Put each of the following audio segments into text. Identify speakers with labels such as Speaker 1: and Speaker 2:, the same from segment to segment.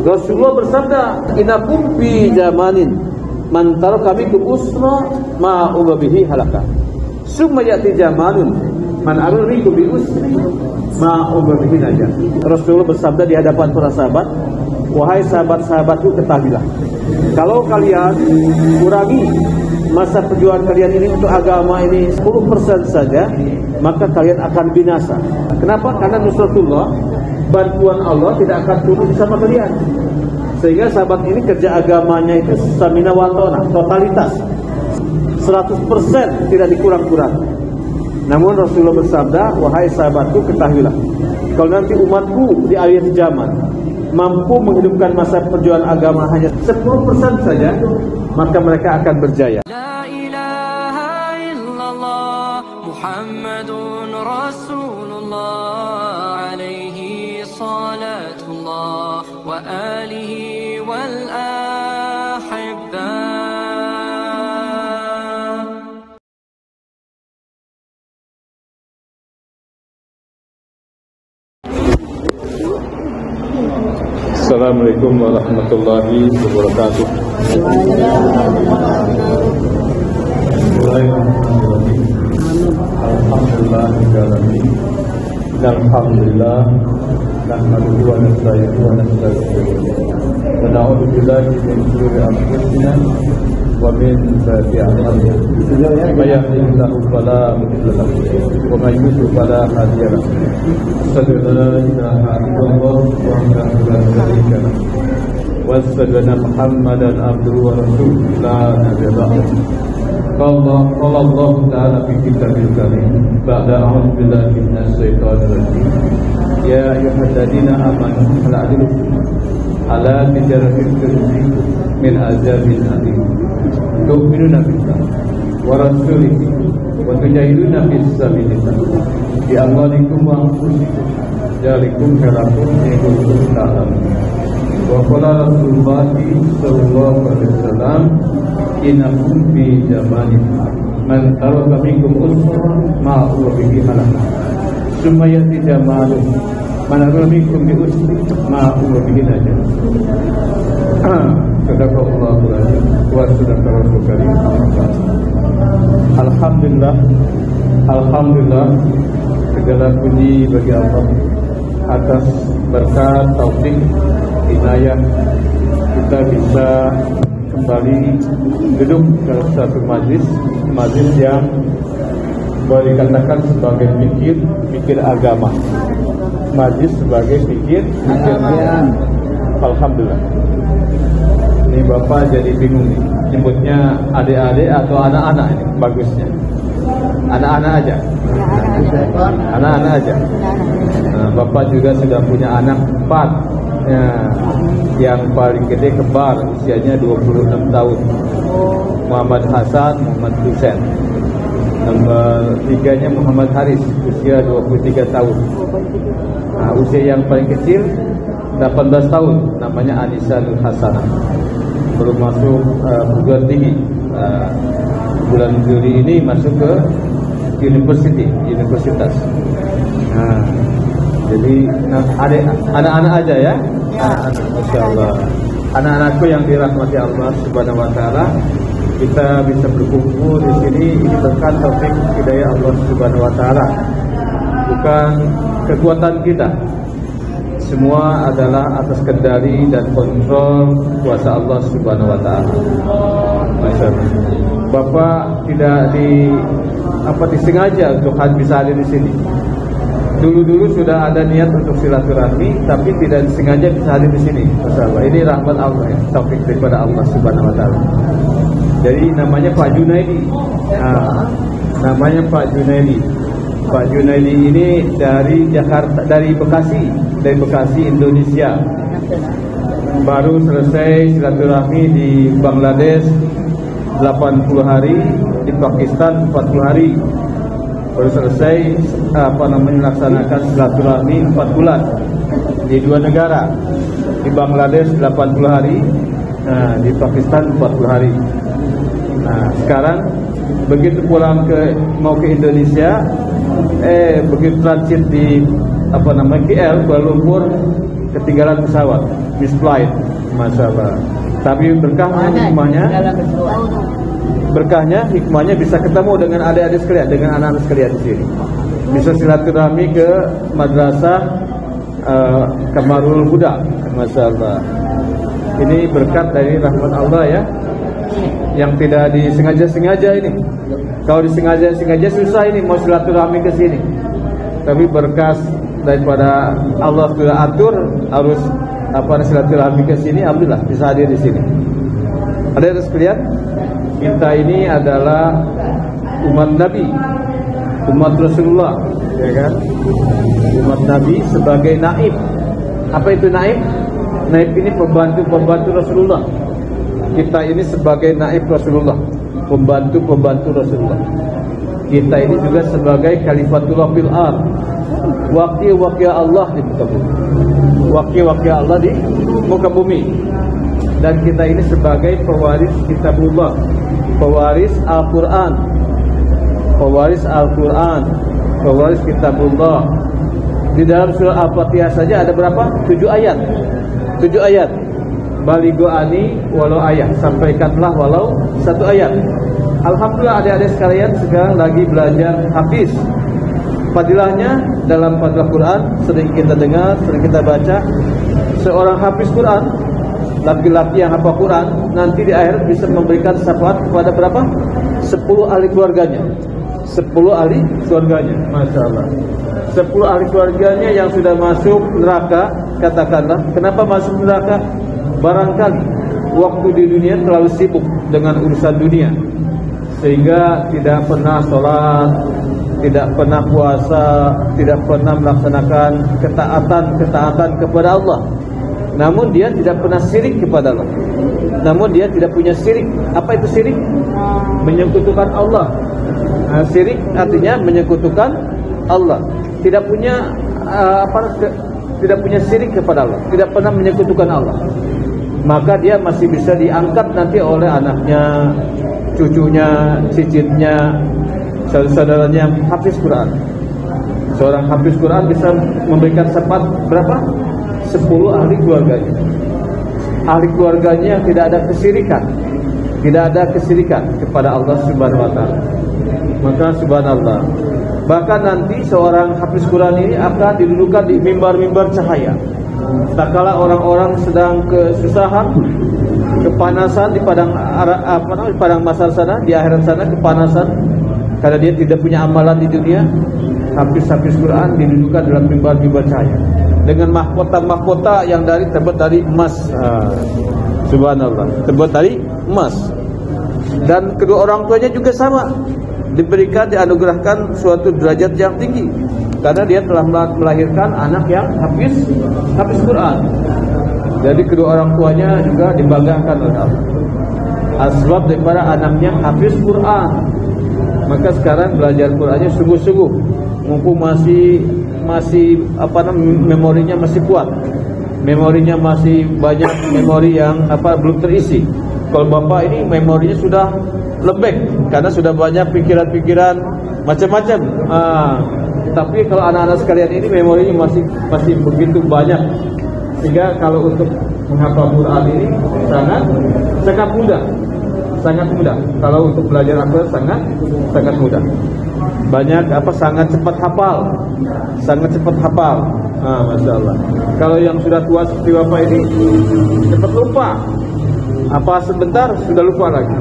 Speaker 1: Rasulullah bersabda, "Inakum fi zamanin man taraka minkum usra ma ubabihi halaka. Summa ya'ti zamanun man arada minkum bi usri ma ubabihi najah." Rasulullah bersabda di hadapan para sahabat, "Wahai sahabat-sahabatku, ketahuilah, kalau kalian kurangi masa perjuangan kalian ini untuk agama ini 10% saja, maka kalian akan binasa." Kenapa? Karena nusratullah, bantuan Allah tidak akan turun bersama kalian. Sehingga sahabat ini kerja agamanya itu stamina watona, totalitas 100%, tidak dikurang-kurang. Namun Rasulullah bersabda, "Wahai sahabatku, ketahuilah, kalau nanti umatku di akhir zaman mampu menghidupkan masa perjuangan agama hanya 10% saja, maka mereka akan berjaya."
Speaker 2: La ilaha illallah Muhammadun Rasulullah alaihi salatullah wa alihi wal ahibba.
Speaker 1: Assalamualaikum warahmatullahi wabarakatuh. Alhamdulillah, nahmaduhu wa nasta'inuhu wa nastaghfiruh. Wa na'udzu billahi min shururi anfusina wa min sayyiati a'malina. May yahdihillahu fala mudilla lahu wa may yudlil fala hadiya lahu. Asyhadu an la ilaha illallah wahdahu la syarika lahu wa asyhadu anna Muhammadan abduhu wa rasuluhu la nabiyya ba'dahu. Qala Allah Ta'ala fi kitabil karim ba'da a'udzu billahi minasy syaithanir rajim. Ya ayyuhalladzina amanu la adlukum ala tijaratin tunjikum min azabin alim. Tu'minuna billahi wa rasulihi wa tujahiduna fi sabilillah bi amwalikum wa anfusikum dzalikum khairum in kuntum ta'lamun. Wa qala Rasulullah sallallahu alaihi wasallam, "Innakum fi zamanin man taraka minkum usra ma huwa bihi halaka. Summa ya'ti zamanun man arada minkum bi usri ma huwa bihi najah." Sadaqallahul azim wa sadaqa rasul karim. Alhamdulillah, alhamdulillah, segala puji bagi Allah atas berkat taufik inayah kita bisa kembali duduk dalam satu majlis yang boleh dikatakan sebagai pikir agama, majlis sebagai pikir agama. Alhamdulillah. Ini Bapak jadi bingung nih, nyebutnya adik-adik atau anak-anak ini bagusnya. Anak-anak aja. Anak-anak aja. Nah, Bapak juga sudah punya anak 4. Ya, yang paling gede kembar, usianya 26 tahun. Muhammad Hasan, Muhammad Husain. Nomor 3-nya Muhammad Haris, usia 23 tahun. Nah, usia yang paling kecil 18 tahun, namanya Anissa Nur Hasanah. Belum masuk perguruan tinggi. Bulan Juli ini masuk ke universitas. Nah, jadi anak-anak aja ya. Masya Allah. Anak-anakku yang dirahmati Allah Subhanahu Wa Taala, kita bisa berkumpul di sini ini berkat taufik hidayah Allah Subhanahu Wa Taala. Bukan kekuatan kita. Semua adalah atas kendali dan kontrol kuasa Allah Subhanahu Wa Taala. Masya Allah. Bapak tidak disengaja untuk bisa hadir di sini. Dulu sudah ada niat untuk silaturahmi, tapi tidak disengaja bisa hadir di sini. Masyaallah, ini rahmat Allah ya, taufik daripada Allah Subhanahu Wa Taala. Jadi namanya Pak Junaidi. Nah, namanya Pak Junaidi. Pak Junaidi ini dari Jakarta, dari Bekasi, Indonesia. Baru selesai silaturahmi di Bangladesh 80 hari, di Pakistan 40 hari. Baru selesai melaksanakan silaturahmi 4 bulan di 2 negara, di Bangladesh 80 hari, di Pakistan 40 hari. Nah, sekarang begitu pulang mau ke Indonesia, begitu transit di KL Kuala Lumpur, ketinggalan pesawat. misflight, masalah. Tapi berkahnya, hikmahnya bisa ketemu dengan adik-adik sekalian, dengan anak-anak sekalian di sini. Bisa silaturahmi ke madrasah Kamarul Huda, masalah. Ini berkat dari rahmat Allah ya, yang tidak disengaja-sengaja ini. Kalau disengaja-sengaja susah ini mau silaturahmi ke sini. Tapi berkas daripada Allah sudah atur harus silaturahmi ke sini, alhamdulillah bisa hadir di sini. Ada sekalian, kita ini adalah umat Nabi, umat Rasulullah, ya kan? Umat Nabi sebagai naib. Apa itu naib? Naib ini pembantu Rasulullah. Kita ini sebagai naib Rasulullah, pembantu Rasulullah. Kita ini juga sebagai khalifatullah fil ardh, wakil Allah di muka bumi, wakil Allah di muka bumi. Dan kita ini sebagai pewaris kitabullah, pewaris Al-Quran, pewaris kitabullah. Di dalam surah Al-Fatihah saja ada berapa? 7 ayat. 7 ayat. Balighu ani walau ayat, sampaikanlah walau 1 ayat. Alhamdulillah adik-adik sekalian sekarang lagi belajar hafiz. Fadilahnya dalam fadilah Quran sering kita dengar, sering kita baca. Seorang hafiz Quran, laki-laki yang hafal Quran, nanti di akhirat bisa memberikan syafaat kepada berapa? 10 ahli keluarganya. 10 ahli keluarganya, Masya Allah. 10 ahli keluarganya yang sudah masuk neraka, katakanlah, kenapa masuk neraka? Barangkali waktu di dunia terlalu sibuk dengan urusan dunia, sehingga tidak pernah sholat, tidak pernah puasa, tidak pernah melaksanakan ketaatan kepada Allah. Namun dia tidak pernah syirik kepada Allah. Namun dia tidak punya syirik. Apa itu syirik? Menyekutukan Allah. Syirik artinya menyekutukan Allah. Tidak punya tidak punya syirik kepada Allah, tidak pernah menyekutukan Allah. Maka dia masih bisa diangkat nanti oleh anaknya, cucunya, cicitnya, saudara-saudaranya yang hafiz Quran. Seorang hafiz Quran bisa memberikan syafaat berapa? 10 ahli keluarganya. Ahli keluarganya yang tidak ada kesyirikan kepada Allah Subhanahu wa taala. Maka subhanallah. Bahkan nanti seorang hafiz Quran ini akan didudukan di mimbar-mimbar cahaya. Tak kala orang-orang sedang kesusahan, kepanasan di padang mahsyar sana, di akhirat sana kepanasan karena dia tidak punya amalan di dunia, hafiz Quran didudukan dalam mimbar-mimbar cahaya dengan mahkota yang terbuat dari emas. Subhanallah, terbuat dari emas. Dan kedua orang tuanya juga sama, dianugerahkan suatu derajat yang tinggi karena dia telah melahirkan anak yang hafiz Quran. Jadi kedua orang tuanya juga dibanggakan oleh Allah. Asbab daripada anaknya hafiz Quran. Maka sekarang belajar Qurannya sungguh-sungguh, mumpung masih memorinya masih kuat. Memorinya masih banyak memori yang belum terisi. Kalau Bapak ini memorinya sudah lembek karena sudah banyak pikiran-pikiran macam-macam. Tapi kalau anak-anak sekalian ini memorinya masih begitu banyak, sehingga kalau untuk menghafal Quran ini sangat mudah. Kalau untuk belajar Al-Quran sangat mudah. Banyak sangat cepat hafal. Masya Allah. Kalau yang sudah tua seperti Bapak ini cepat lupa. Sebentar sudah lupa lagi.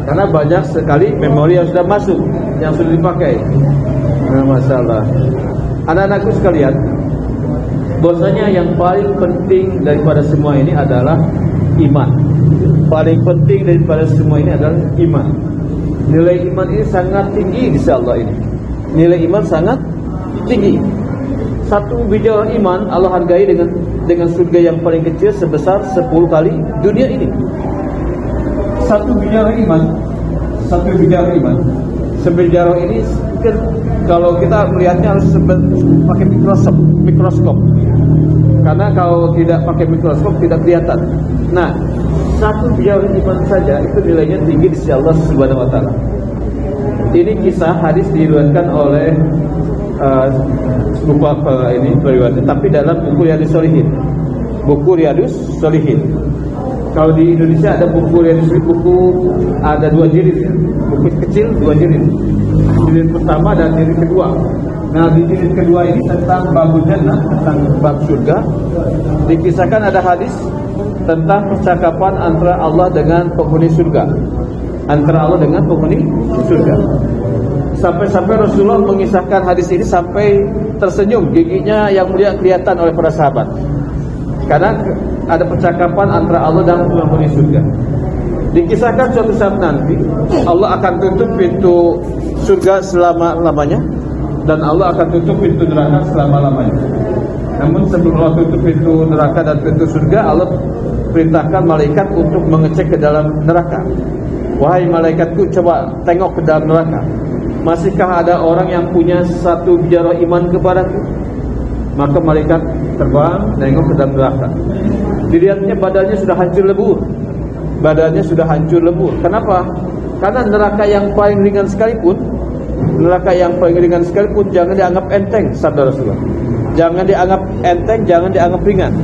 Speaker 1: Karena banyak sekali memori yang sudah masuk, yang sudah dipakai. Masya Allah. Anak-anakku sekalian, bahwasanya yang paling penting daripada semua ini adalah iman. Paling penting daripada semua ini adalah iman. Nilai iman ini sangat tinggi di sisi Allah ini. Nilai iman sangat tinggi. Satu biji iman Allah hargai dengan surga yang paling kecil sebesar 10 kali dunia ini. Satu bicara iman. Sebicara ini kalau kita melihatnya harus pakai mikroskop. Karena kalau tidak pakai mikroskop tidak kelihatan. Nah, satu bicara iman saja itu nilainya tinggi di sisi Allah Subhanahu wa taala. Ini kisah hadis diriwayatkan oleh lupa ini periwayatnya, tapi dalam buku Riyadhus Shalihin. buku Riyadhus Shalihin. Kalau di Indonesia ada buku Riyadhus, buku ada 2 jilid ya. Buku kecil 2 jilid. Jilid pertama dan jilid kedua. Nah, di jilid kedua ini tentang babul jannah, tentang bab surga. Dikisahkan ada hadis tentang percakapan antara Allah dengan penghuni surga. Antara Allah dengan penghuni surga. Sampai-sampai Rasulullah mengisahkan hadis ini sampai tersenyum, giginya yang mulia kelihatan oleh para sahabat. Karena ada percakapan antara Allah dan penghuni surga. Dikisahkan suatu saat nanti Allah akan tutup pintu surga selama-lamanya, dan Allah akan tutup pintu neraka selama-lamanya. Namun sebelum Allah tutup pintu neraka dan pintu surga, Allah perintahkan malaikat untuk mengecek ke dalam neraka. Wahai malaikatku, coba tengok ke dalam neraka. Masihkah ada orang yang punya satu bijarah iman kepadaku? Maka malaikat terbang nengok ke dalam neraka. Dilihatnya badannya sudah hancur lebur. Badannya sudah hancur lebur. Kenapa? Karena neraka yang paling ringan sekalipun, jangan dianggap enteng, sabda Rasulullah. Jangan dianggap enteng, jangan dianggap ringan.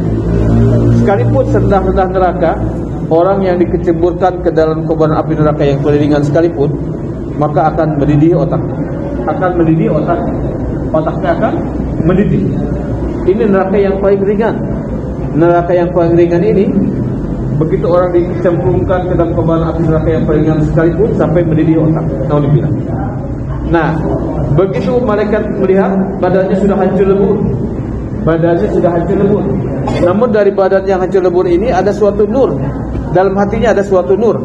Speaker 1: Sekalipun serendah-rendah neraka, orang yang dikecemburkan ke dalam kobaran api neraka yang paling ringan sekalipun, maka akan mendidih otaknya. Otaknya akan mendidih. Ini neraka yang paling ringan. Neraka yang paling ringan ini, begitu orang dicemplungkan ke dalam kobaran api neraka yang paling ringan sekalipun, sampai mendidih otak. Naudzubillah. Nah, begitu malaikat melihat badannya sudah hancur lebur. Namun dari badan yang hancur lebur ini ada suatu nur. Dalam hatinya ada suatu nur.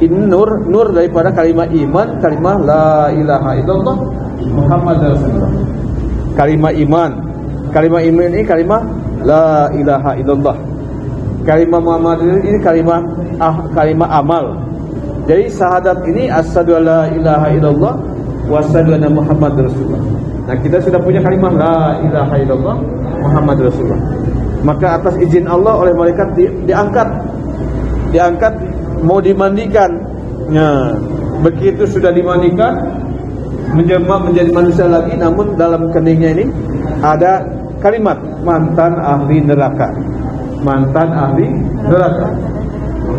Speaker 1: Ini nur daripada kalimat iman, kalimat la ilaha illallah Muhammad Rasulullah. Kalimat iman ini kalimat la ilaha illallah. Kalimat Muhammad ini kalimat amal. Jadi syahadat ini asyhadu alla ilaha illallah wa asyhadu anna Muhammad Rasulullah. Nah, kita sudah punya kalimat la ilaha illallah Muhammad Rasulullah. Maka atas izin Allah oleh malaikat diangkat mau dimandikan. Nah, begitu sudah dimandikan, menjelma menjadi manusia lagi, namun dalam keningnya ini ada kalimat mantan ahli neraka.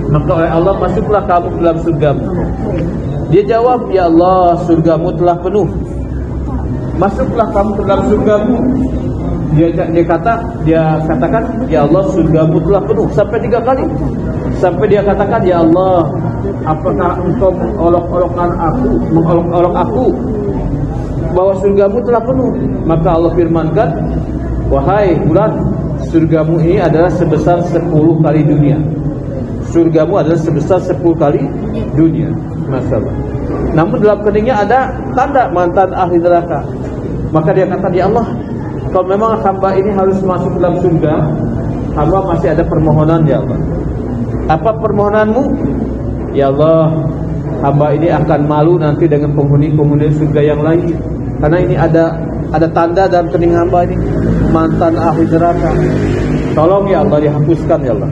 Speaker 1: Maka oleh Allah, masuklah kamu ke dalam surgamu. Dia jawab, ya Allah, surgamu telah penuh. Masuklah kamu ke dalam surgamu. Dia katakan, ya Allah, surgamu telah penuh sampai 3 kali. Sampai dia katakan, ya Allah, apakah engkau mengolok-olok aku bahwa surgamu telah penuh? Maka Allah firmankan, wahai bulan, surgamu ini adalah sebesar 10 kali dunia. Surgamu adalah sebesar 10 kali dunia. Masalah. Namun dalam keningnya ada tanda mantan ahli neraka. Maka dia kata, ya Allah, kalau memang hamba ini harus masuk dalam surga, hamba masih ada permohonan, ya Allah. Apa permohonanmu? Ya Allah, hamba ini akan malu nanti dengan penghuni-penghuni surga yang lain. Karena ini ada tanda dalam kening hamba ini mantan ahli neraka. Tolong ya Allah dihapuskan, ya Allah.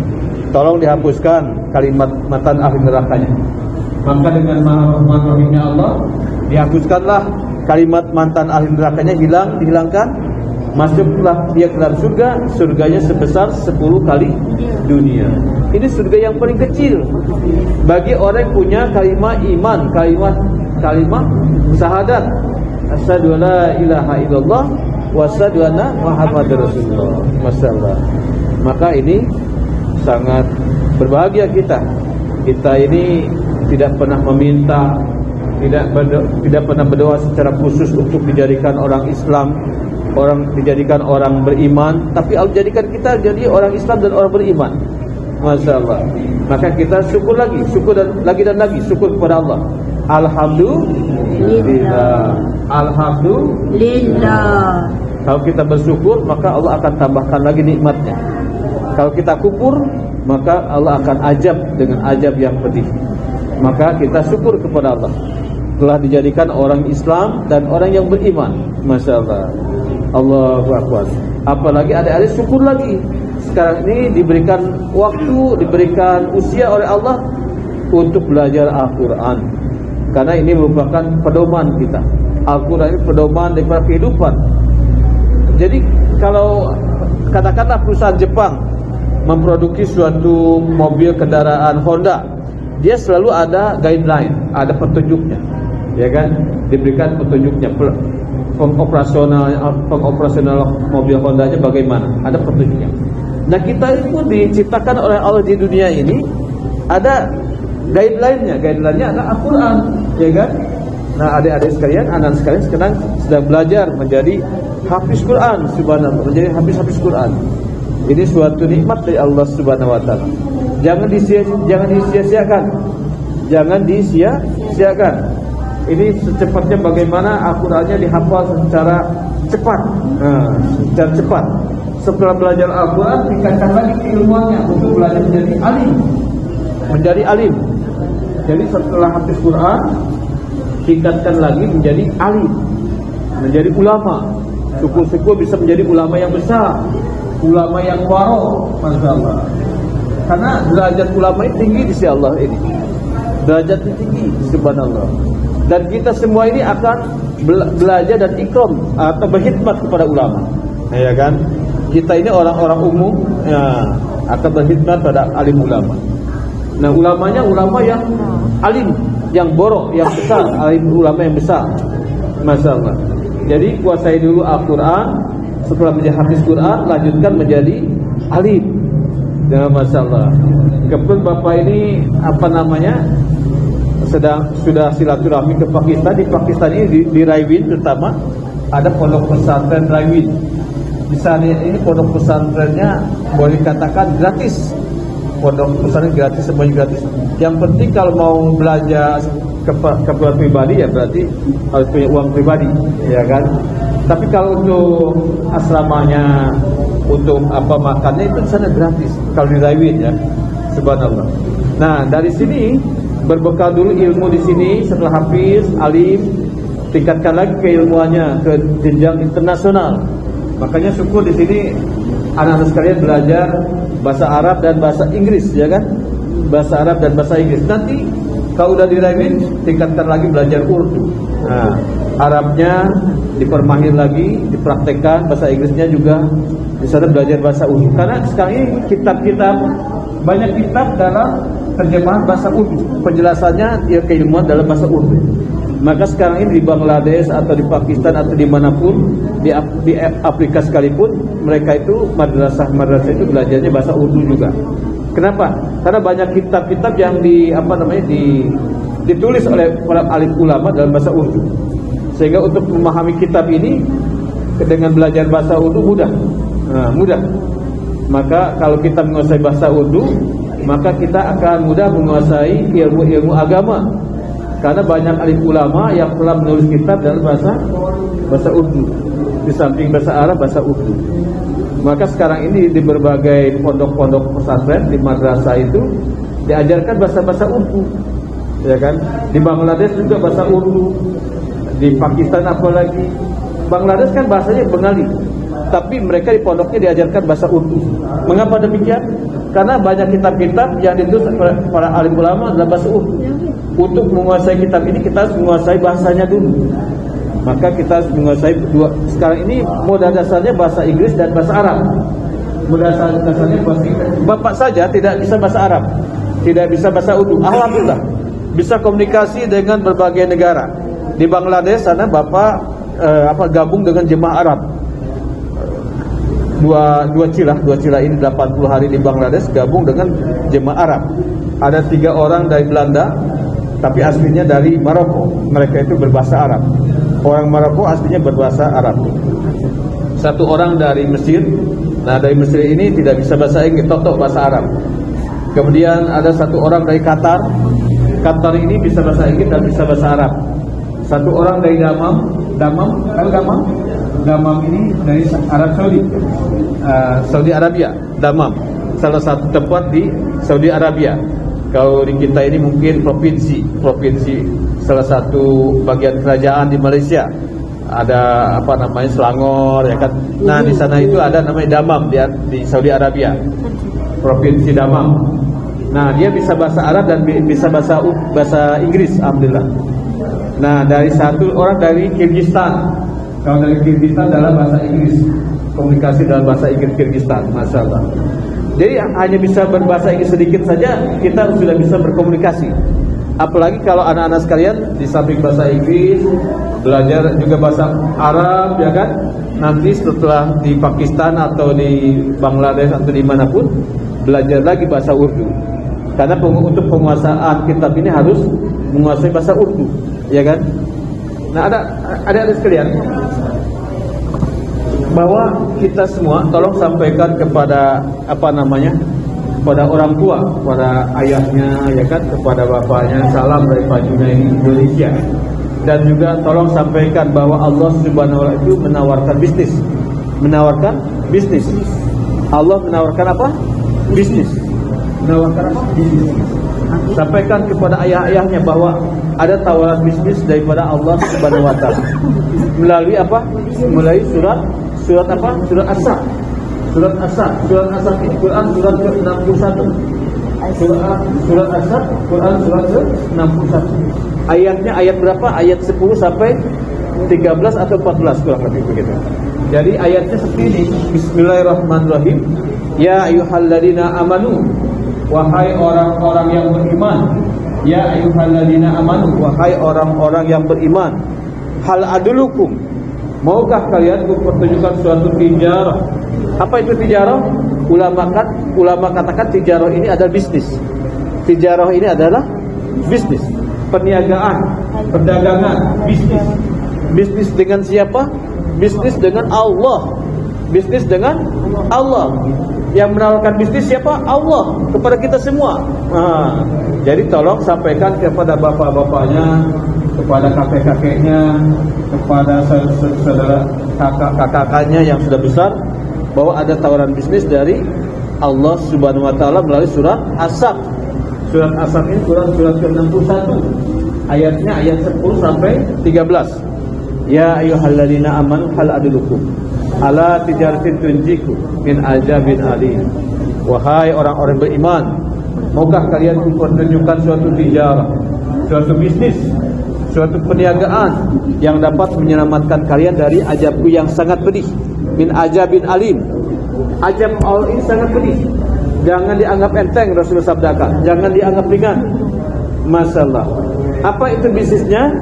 Speaker 1: Tolong dihapuskan kalimat mantan ahli nerakanya. Maka dengan maha rahimnya Allah, dihapuskanlah kalimat mantan ahli nerakanya, dihilangkan. Masuklah dia ke dalam surga. Surganya sebesar 10 kali dunia. Ini surga yang paling kecil bagi orang yang punya kalimat iman, kalimat syahadat, asyhadu alla ilaha illallah wa asyhadu anna Muhammadar Rasulullah. Masyaallah. Maka ini sangat berbahagia kita. Kita ini tidak pernah meminta, tidak pernah berdoa secara khusus untuk dijadikan orang Islam, dijadikan orang beriman, tapi Allah jadikan kita jadi orang Islam dan orang beriman. Masya Allah. Maka kita syukur lagi syukur kepada Allah. Alhamdulillah. Kalau kita bersyukur, maka Allah akan tambahkan lagi nikmatnya. Kalau kita kufur, maka Allah akan azab dengan azab yang pedih. Maka kita syukur kepada Allah telah dijadikan orang Islam dan orang yang beriman. Masya Allah. Allahu Akbar. Apalagi adik-adik syukur lagi. Sekarang ini diberikan waktu, diberikan usia oleh Allah untuk belajar Al-Quran. Karena ini merupakan pedoman kita. Al-Quran ini pedoman daripada kehidupan. Jadi kalau katakanlah perusahaan Jepang memproduksi suatu mobil kendaraan Honda, dia selalu ada guideline, ada petunjuknya, ya kan? Diberikan petunjuknya, pengoperasional mobil Hondanya bagaimana, ada petunjuknya. Nah, kita itu diciptakan oleh Allah di dunia ini ada guideline-nya. Guideline-nya adalah Al-Quran, ya kan? Nah, adik-adik sekalian, anak sekalian sekarang sedang belajar menjadi hafiz Quran, subhanallah, menjadi hafiz Quran. Ini suatu nikmat dari Allah Subhanahu wa taala. Jangan disia-siakan. Jangan disia-siakan. Ini secepatnya bagaimana Al-Qur'annya dihafal secara cepat. Secara cepat. Setelah belajar Al-Qur'an, tingkatkan lagi keilmuannya untuk belajar menjadi alim. Menjadi alim. Jadi setelah hafiz Quran, tingkatkan lagi menjadi alim, menjadi ulama. Syukur-syukur bisa menjadi ulama yang besar, ulama yang waro, masyaallah. Karena derajat ulama ini tinggi di sisi Allah ini. Derajatnya tinggi, subhanallah. Dan kita semua ini akan belajar dan ikram atau berkhidmat kepada ulama. Ya kan? Kita ini orang-orang umum, ya, akan berkhidmat pada alim ulama. Nah, ulamanya ulama yang alim, yang borok, yang besar, alim ulama yang besar. Masyaallah. Jadi kuasai dulu Al-Quran, setelah menjadi hafiz Quran, lanjutkan menjadi alim. Jangan masalah. Kebetulan Bapak ini sudah silaturahmi ke Pakistan. Di Pakistan ini di Raiwind terutama ada pondok pesantren Raiwind. Di sana ini pondok pesantrennya boleh dikatakan gratis. Pondok pesantren gratis, semuanya gratis. Yang penting kalau mau belanja keperluan pribadi ya berarti harus punya uang pribadi, ya kan? Tapi kalau untuk asramanya, untuk apa makannya itu di sana gratis. Kalau di Raiwind ya, subhanallah. Nah, dari sini berbekal dulu ilmu di sini, setelah hafiz, alim, tingkatkan lagi keilmuannya ke jenjang internasional. Makanya syukur di sini anak-anak sekalian belajar bahasa Arab dan bahasa Inggris, ya kan? Bahasa Arab dan bahasa Inggris. Nanti kalau udah di Raiwind, tingkatkan lagi belajar Urdu. Nah, Arabnya dipermahir lagi, dipraktekkan, bahasa Inggrisnya juga di sana belajar bahasa Urdu. Karena sekarang ini kitab-kitab, banyak kitab dalam terjemahan bahasa Urdu. Penjelasannya ya keilmuan dalam bahasa Urdu. Maka sekarang ini di Bangladesh atau di Pakistan atau dimanapun, di Afrika sekalipun, mereka itu madrasah itu belajarnya bahasa Urdu juga. Kenapa? Karena banyak kitab-kitab yang ditulis oleh para alim ulama dalam bahasa Urdu. Sehingga untuk memahami kitab ini dengan belajar bahasa Urdu mudah. Mudah. Maka kalau kita menguasai bahasa Urdu, maka kita akan mudah menguasai ilmu-ilmu agama. Karena banyak alim ulama yang telah menulis kitab dalam bahasa Urdu. Di samping bahasa Arab, bahasa Urdu. Maka sekarang ini di berbagai pondok-pondok pesantren di madrasah itu diajarkan bahasa Urdu, ya kan? Di Bangladesh juga bahasa Urdu, di Pakistan apalagi. Bangladesh kan bahasanya Bengali, tapi mereka di pondoknya diajarkan bahasa Urdu. Mengapa demikian? Karena banyak kitab-kitab yang ditulis oleh para alim ulama dalam bahasa Urdu. Untuk menguasai kitab ini kita harus menguasai bahasanya dulu. Maka kita harus menguasai dua. Sekarang ini modal dasarnya bahasa Inggris dan bahasa Arab. Modal dasarnya bahasa Inggris. Bapak saja tidak bisa bahasa Arab, tidak bisa bahasa Urdu. Alhamdulillah bisa komunikasi dengan berbagai negara. Di Bangladesh sana Bapak gabung dengan jemaah Arab. Dua cila ini 80 hari di Bangladesh gabung dengan jemaah Arab. Ada 3 orang dari Belanda, tapi aslinya dari Maroko. Mereka itu berbahasa Arab. Orang Maroko aslinya berbahasa Arab. 1 orang dari Mesir. Nah, dari Mesir ini tidak bisa bahasa Inggris, totok bahasa Arab. Kemudian ada 1 orang dari Qatar. Qatar ini bisa bahasa Inggris dan bisa bahasa Arab. 1 orang dari Damam, tahu Damam? Damam ini dari Arab Saudi, Saudi Arabia. Damam, salah satu tempat di Saudi Arabia. Kalau di kita ini mungkin provinsi salah satu bagian kerajaan di Malaysia. Ada Selangor, ya kan? Nah, di sana itu ada namanya Damam di Saudi Arabia. Provinsi Damam. Nah, dia bisa bahasa Arab dan bisa bahasa Inggris, alhamdulillah. Nah, dari 1 orang dari Kyrgyzstan. Kalau dari Kyrgyzstan dalam bahasa Inggris, komunikasi dalam bahasa Inggris Kyrgyzstan, masyaallah. Jadi hanya bisa berbahasa Inggris sedikit saja kita sudah bisa berkomunikasi. Apalagi kalau anak-anak sekalian di samping bahasa Inggris belajar juga bahasa Arab, ya kan? Nanti setelah di Pakistan atau di Bangladesh atau dimanapun belajar lagi bahasa Urdu. Karena untuk penguasaan kitab ini harus menguasai bahasa Urdu, ya kan? Nah, ada sekalian, bahwa kita semua tolong sampaikan kepada kepada orang tua, kepada ayahnya, ya kan, kepada bapaknya, salam dari Pak Junaidi Indonesia. Dan juga tolong sampaikan bahwa Allah Subhanahu wa taala itu menawarkan bisnis. Menawarkan bisnis. Allah menawarkan apa? Bisnis. Menawarkan apa? Bisnis. Sampaikan kepada ayah-ayahnya bahwa ada tawaran bisnis daripada Allah Subhanahu wa taala. Melalui apa? Melalui surat apa? Surat As-Saff. Surat As-Saff. Surat As-Saff ini Quran surat ke-61. Surat As-Saff Quran surat ke-61. Ayatnya ayat berapa? Ayat 10 sampai 13 atau 14 kurang lebih begitu. Jadi ayatnya seperti ini. Bismillahirrahmanirrahim. Ya ayyuhalladzina amanu, wahai orang-orang yang beriman. Ya ayyuhalladzina amanu, wahai orang-orang yang beriman. Hal adulukum, maukah kalian kupertunjukkan suatu tijarah? Apa itu tijarah? Ulama katakan tijarah ini adalah bisnis. Tijarah ini adalah bisnis, perniagaan, perdagangan, bisnis. Bisnis dengan siapa? Bisnis dengan Allah. Bisnis dengan Allah. Yang menawarkan bisnis siapa? Allah, kepada kita semua. Jadi tolong sampaikan kepada bapak-bapaknya, kepada kakek-kakeknya, kepada saudara kakak-kakaknya yang sudah besar, bahwa ada tawaran bisnis dari Allah Subhanahu wa taala melalui surat As-Saff. Surat As-Saff ini surat ke-61. Ayatnya ayat 10 sampai 13. Ya ayyuhalladzina amanu hal adulukum ala tijaratin tunjikum min ajabin alim. Wahai orang-orang beriman, maukah kalian mempertunjukkan suatu tijarah, suatu bisnis, suatu perniagaan yang dapat menyelamatkan kalian dari ajabku yang sangat pedih. Min ajabin alim. Ajab Allah ini sangat pedih. Jangan dianggap enteng, Rasulullah sabdakan. Jangan dianggap ringan. Masalah. Apa itu bisnisnya?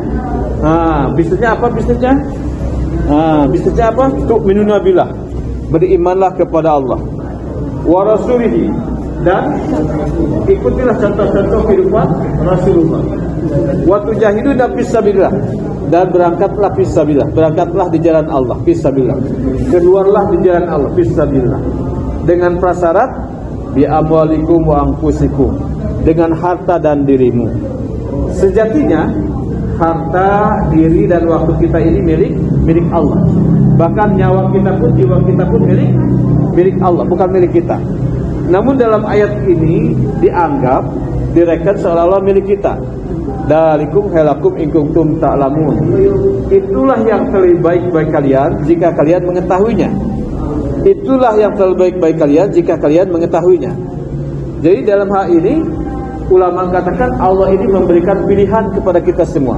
Speaker 1: Bisnisnya apa bisnisnya? Bisnisnya apa? Tu'minuna billah. Berimanlah kepada Allah wa rasulihi, dan ikutilah contoh-contoh kehidupan Rasulullah. Wa tujahiduna fisabilillah, dan berangkatlah fisabilillah, berangkatlah di jalan Allah fisabilillah. Keluarlah di jalan Allah fisabilillah dengan prasyarat bi amwalikum wa anfusikum, dengan harta dan dirimu. Sejatinya harta, diri dan waktu kita ini milik Allah. Bahkan nyawa kita pun, jiwa kita pun milik Allah, bukan milik kita. Namun dalam ayat ini dianggap, direken seolah-olah milik kita. Dalikum helakum in kuntum ta'lamun. Itulah yang terlebih baik bagi kalian jika kalian mengetahuinya. Itulah yang terlebih baik bagi kalian jika kalian mengetahuinya. Jadi dalam hal ini ulama katakan Allah ini memberikan pilihan kepada kita semua.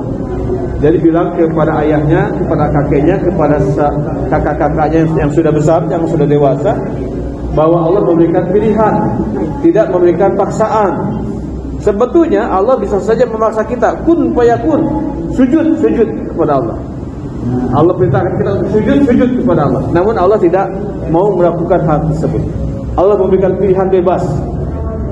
Speaker 1: Jadi bilang kepada ayahnya, kepada kakeknya, kepada kakak-kakaknya yang sudah besar, yang sudah dewasa, bahwa Allah memberikan pilihan, tidak memberikan paksaan. Sebetulnya Allah bisa saja memaksa kita, kun fayakun, sujud kepada Allah. Allah perintahkan kita untuk sujud kepada Allah. Namun Allah tidak mau melakukan hal tersebut. Allah memberikan pilihan bebas.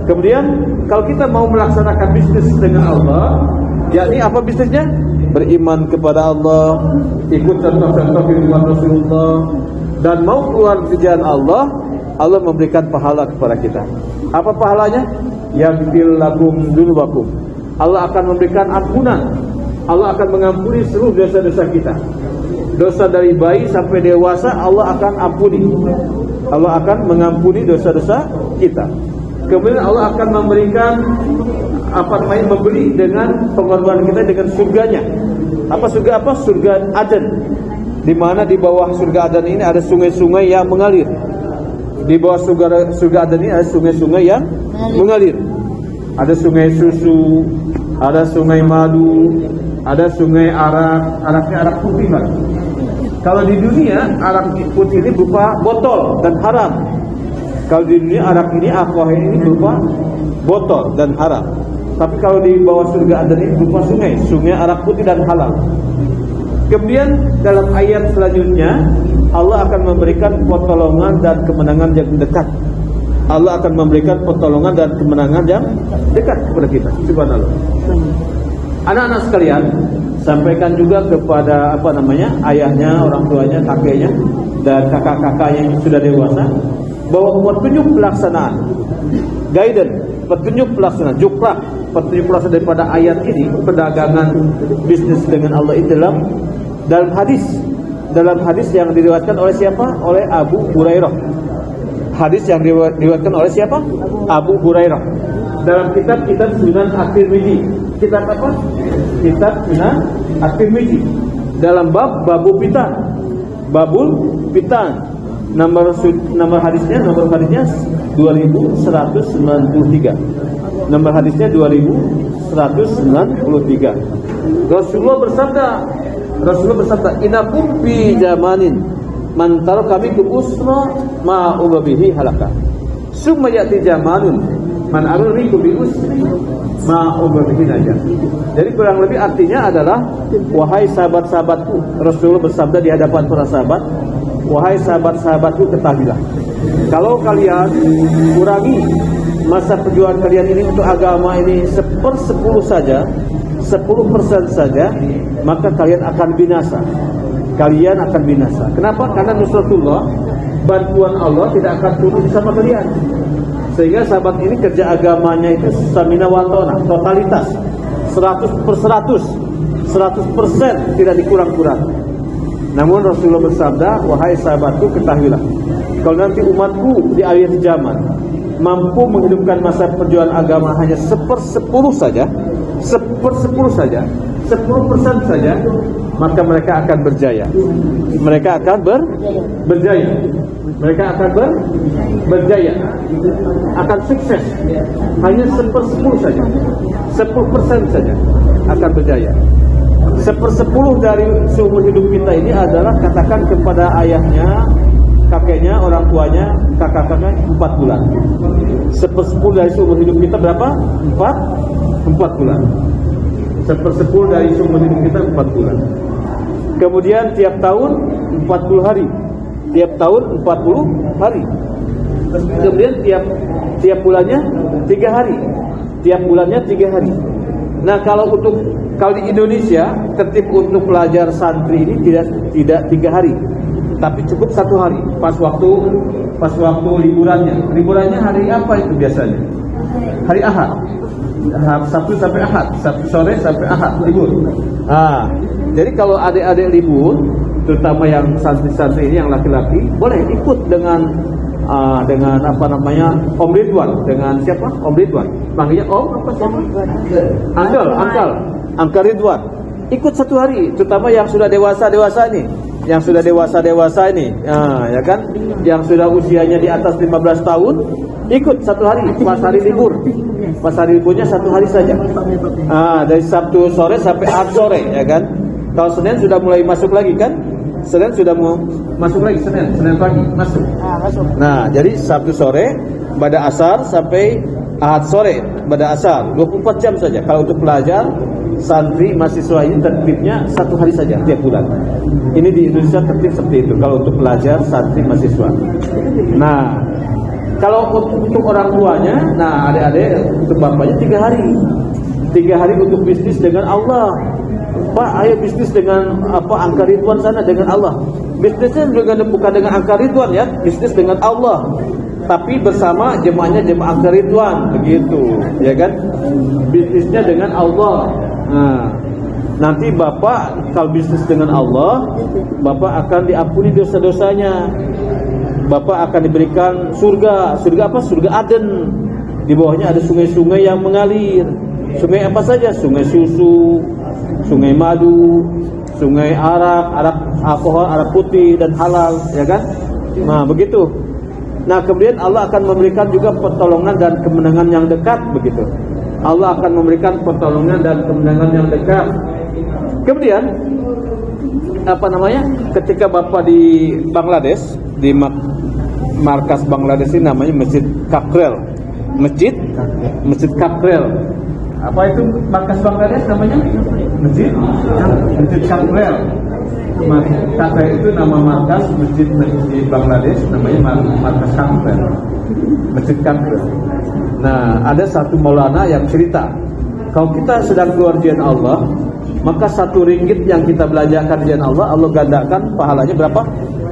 Speaker 1: Kemudian kalau kita mau melaksanakan bisnis dengan Allah, yakni apa bisnisnya? Beriman kepada Allah, ikut contoh-contoh kehidupan Rasulullah, dan mau keluar di jalan Allah, Allah memberikan pahala kepada kita. Apa pahalanya? Yaghfir lakum dzunubakum. Allah akan memberikan ampunan. Allah akan mengampuni seluruh dosa-dosa kita. Dosa dari bayi sampai dewasa Allah akan ampuni. Allah akan mengampuni dosa-dosa kita. Kemudian Allah akan memberikan memberi dengan pengorbanan kita dengan surganya. Apa surga apa? Surga Aden. Di mana di bawah surga Aden ini ada sungai-sungai yang mengalir. Di bawah surga Aden ini ada sungai-sungai yang mengalir. Ada sungai susu, ada sungai madu, ada sungai araknya arak putih, Pak. Kalau di dunia arak putih ini berupa botol dan haram. Kalau di dunia arak ini, aqua ini berupa botol dan haram. Tapi kalau di bawah surga Aden ini berupa sungai, sungai arak putih dan halal. Kemudian dalam ayat selanjutnya Allah akan memberikan pertolongan dan kemenangan yang dekat. Allah akan memberikan pertolongan dan kemenangan yang dekat kepada kita. Subhanallah. Anak-anak sekalian, sampaikan juga kepada ayahnya, orang tuanya, kakeknya, dan kakak-kakaknya yang sudah dewasa, bahwa petunjuk pelaksanaan, guidance, petunjuk pelaksanaan, jukrak, petunjuk pelaksanaan daripada ayat ini, perdagangan bisnis dengan Allah itu dalam hadis yang diriwayatkan oleh siapa? Oleh Abu Hurairah. Hadis yang diriwayatkan oleh siapa? Abu Hurairah. Dalam kitab Sunan At-Tirmidzi. Kitab apa? Kitab Sunan At-Tirmidzi. Dalam babul pitan. Babul pitan. Nomor hadisnya 2193. Nomor hadisnya 2193. Rasulullah bersabda, "Inakum fi zamanin man taraka bikum usra ma ubabihi halaka. Summa ya'ti zamanun man arriku bi usri ma ubabihi najah." Jadi kurang lebih artinya adalah, wahai sahabat-sahabatku, Rasulullah bersabda di hadapan para sahabat, wahai sahabat-sahabatku, ketahuilah, kalau kalian kurangi masa perjuangan kalian ini untuk agama ini 1/10 saja, 10% saja, maka kalian akan binasa. Kalian akan binasa. Kenapa? Karena nusratullah, bantuan Allah tidak akan turun sama kalian. Sehingga sahabat ini kerja agamanya itu stamina watona, totalitas 100%, 100% tidak dikurang-kurang. Namun Rasulullah bersabda, wahai sahabatku, ketahuilah, kalau nanti umatku di akhir zaman mampu menghidupkan masa perjuangan agama hanya 1/10 saja, 1/10 saja, 10% saja, maka mereka akan berjaya. Mereka akan berjaya. Mereka akan berjaya. Akan sukses. Hanya 1/10 saja, 10% saja akan berjaya. 1/10 dari seumur hidup kita ini adalah, katakan kepada ayahnya, kakeknya, orang tuanya, kakak-kakaknya 4 bulan. 1/10 dari seumur hidup kita berapa? 4 bulan. 1/10 dari seumur hidup kita 4 bulan. Kemudian tiap tahun 40 hari. Tiap tahun 40 hari. Kemudian tiap bulannya 3 hari. Tiap bulannya 3 hari. Nah, kalau di Indonesia, tertib untuk pelajar santri ini tidak 3 hari, tapi cukup 1 hari. Pas waktu liburannya. Liburannya hari apa itu biasanya? Hari Ahad. Sabtu sampai Ahad, Sabtu sore sampai Ahad libur. Jadi kalau adik-adik libur, terutama yang santri-santri ini yang laki-laki, boleh ikut dengan Om Ridwan. Dengan siapa? Om Ridwan. Panggilnya Om apa siapa? Angkel Ridwan. Ikut 1 hari, terutama yang sudah dewasa ini. Yang sudah dewasa ini, ya kan? Yang sudah usianya di atas 15 tahun, ikut 1 hari, pas hari libur. Pas hari liburnya 1 hari saja. Dari Sabtu sore sampai Ahad sore, ya kan? Kalau Senin sudah mulai masuk lagi kan? Senin sudah mau masuk lagi, Senin pagi masuk. Nah, jadi Sabtu sore pada asar sampai Ahad sore pada asar, 24 jam saja. Kalau untuk pelajar santri mahasiswa ini tertibnya 1 hari saja tiap bulan. Ini di Indonesia tertib seperti itu kalau untuk pelajar santri mahasiswa. Nah, kalau untuk orang tuanya, nah adik-adik, untuk bapaknya 3 hari. 3 hari untuk bisnis dengan Allah. Pak, ayo bisnis dengan Angka Ridwan sana, dengan Allah. Bisnisnya bukan dengan Angka Ridwan ya, bisnis dengan Allah. Tapi bersama jemaahnya jemaah Angka Ridwan, begitu, ya kan? Bisnisnya dengan Allah. Nah, nanti bapak kalau bisnis dengan Allah, bapak akan diampuni dosa-dosanya. Bapak akan diberikan surga. Surga apa? Surga Aden. Di bawahnya ada sungai-sungai yang mengalir. Sungai apa saja? Sungai susu, sungai madu, sungai arak alkohol, arak putih dan halal, ya kan? Nah, begitu. Nah, kemudian Allah akan memberikan juga pertolongan dan kemenangan yang dekat, begitu. Allah akan memberikan pertolongan dan kemenangan yang dekat. Kemudian ketika Bapak di Bangladesh, markas Bangladesh ini namanya Masjid Kakrel. Masjid Kakrel. Apa itu markas Bangladesh namanya? Masjid Kakrel. Kakrel itu nama markas masjid di Bangladesh, namanya markas Kakrel. Masjid Kakrel. Nah, ada satu maulana yang cerita, kalau kita sedang keluar jalan Allah, maka 1 ringgit yang kita belanjakan jalan Allah, Allah gandakan pahalanya berapa?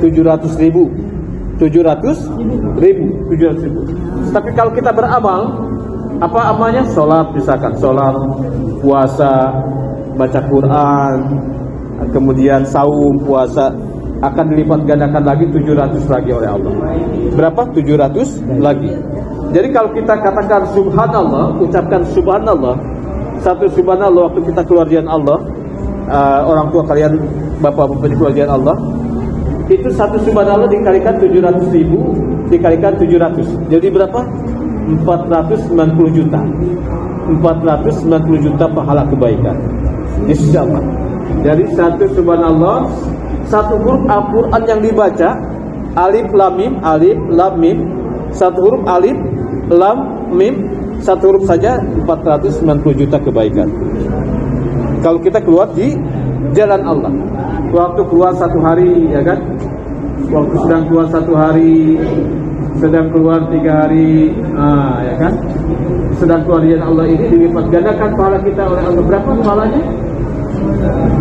Speaker 1: 700.000. 700.000. Tapi kalau kita beramal, apa amalnya? Sholat misalkan, sholat, puasa, baca Quran, kemudian saum, puasa, akan dilipat gandakan lagi 700 lagi oleh Allah. Berapa? 700 lagi. Jadi kalau kita katakan subhanallah, ucapkan subhanallah, 1 subhanallah waktu kita keluar jalan Allah, orang tua kalian, bapak-bapak keluar jalan Allah, itu 1 subhanallah dikalikan 700.000 dikalikan 700. Jadi berapa? 490 juta. 490 juta pahala kebaikan. Di sisi Allah. Jadi 1 subhanallah, 1 huruf Al-Quran yang dibaca, alif lam mim, 1 huruf alif lam mim, 1 huruf saja 490 juta kebaikan. Kalau kita keluar di jalan Allah, waktu keluar 1 hari, ya kan? Waktu sedang keluar 1 hari, sedang keluar 3 hari, ya kan? Sedang keluar di jalan Allah ini dilipat gandakan pahala kita oleh Allah. Berapa pahalanya?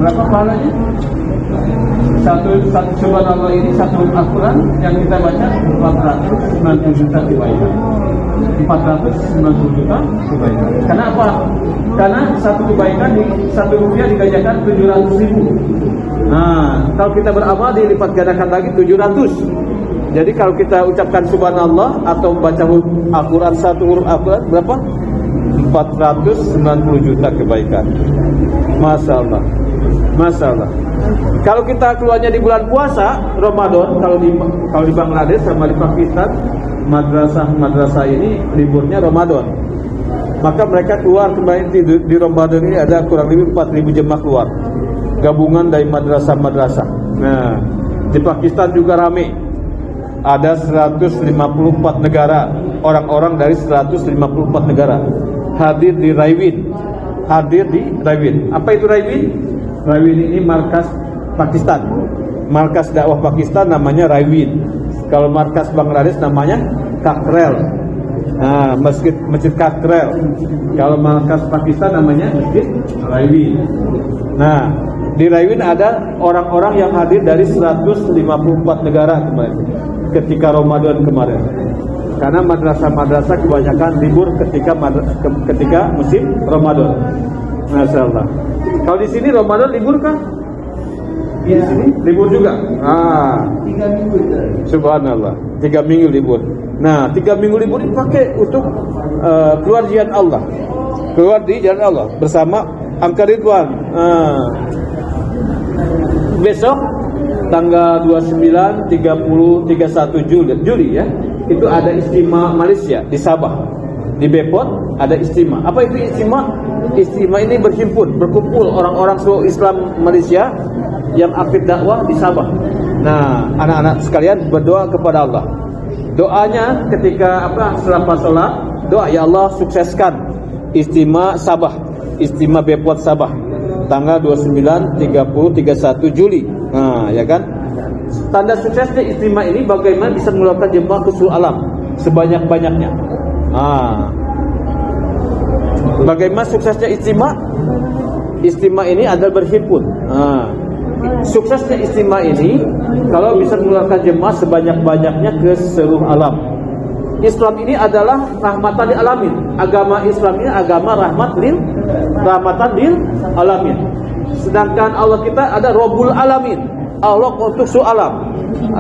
Speaker 1: Berapa pahalanya? Satu subhanallah ini, 1 Al-Quran yang kita baca 490 juta kebaikan. 490 juta kebaikan. Kenapa? Karena 1 kebaikan di 1 rupiah digandakan 700.000. Nah, kalau kita beramal dilipat gandakan lagi 700. Jadi kalau kita ucapkan subhanallah atau baca Al-Quran, 1 huruf Al-Quran, berapa? 490 juta kebaikan. Masya Allah. Masya Allah. Kalau kita keluarnya di bulan puasa Ramadan, kalau di Bangladesh sama di Pakistan, madrasah ini liburnya Ramadan. Maka mereka keluar kembali di Ramadan ini ada kurang lebih 4.000 jemaah keluar, gabungan dari madrasah. Nah, di Pakistan juga rame. Ada 154 negara, orang-orang dari 154 negara hadir di Raywin. Apa itu Raywin? Raywin ini markas Pakistan. Markas dakwah Pakistan namanya Raywin. Kalau markas Bangladesh namanya Kakrel. Nah, Masjid Kakrel. Kalau markas Pakistan namanya Masjid Raywin. Nah, di Raywin ada orang-orang yang hadir dari 154 negara kemarin, ketika Ramadan kemarin. Karena madrasah-madrasah kebanyakan libur ketika musim Ramadan. Masya Allah. Kalau di sini Ramadan libur kan? Di sini libur juga. 3 minggu. Subhanallah. 3 minggu libur. Nah, 3 minggu libur dipakai untuk keluar jalan Allah. Keluar di jalan Allah bersama Angka Ridwan. Besok tanggal 29, 30, 31 Juli ya. Itu ada istimewa Malaysia di Sabah. Di Bepot ada istimewa. Apa itu istimewa? Istimewa ini berkumpul orang-orang seluruh Islam Malaysia yang aktif dakwah di Sabah. Nah, anak-anak sekalian berdoa kepada Allah. Doanya ketika setelah sholat, doa, ya Allah sukseskan istimewa Sabah, istimewa Bepot Sabah, tanggal 29, 30, 31 Juli. Nah, ya kan? Tanda suksesnya istimewa ini bagaimana bisa mengeluarkan jemaah ke seluruh alam sebanyak-banyaknya. Bagaimana suksesnya istimewa? Istimewa ini adalah berhimpun. Suksesnya istimewa ini kalau bisa mengeluarkan jemaah sebanyak-banyaknya ke seluruh alam. Islam ini adalah rahmatan lil alamin. Agama Islam ini agama rahmatan lil alamin. Sedangkan Allah kita ada Rabbul Alamin. Allah untuk seluruh alam.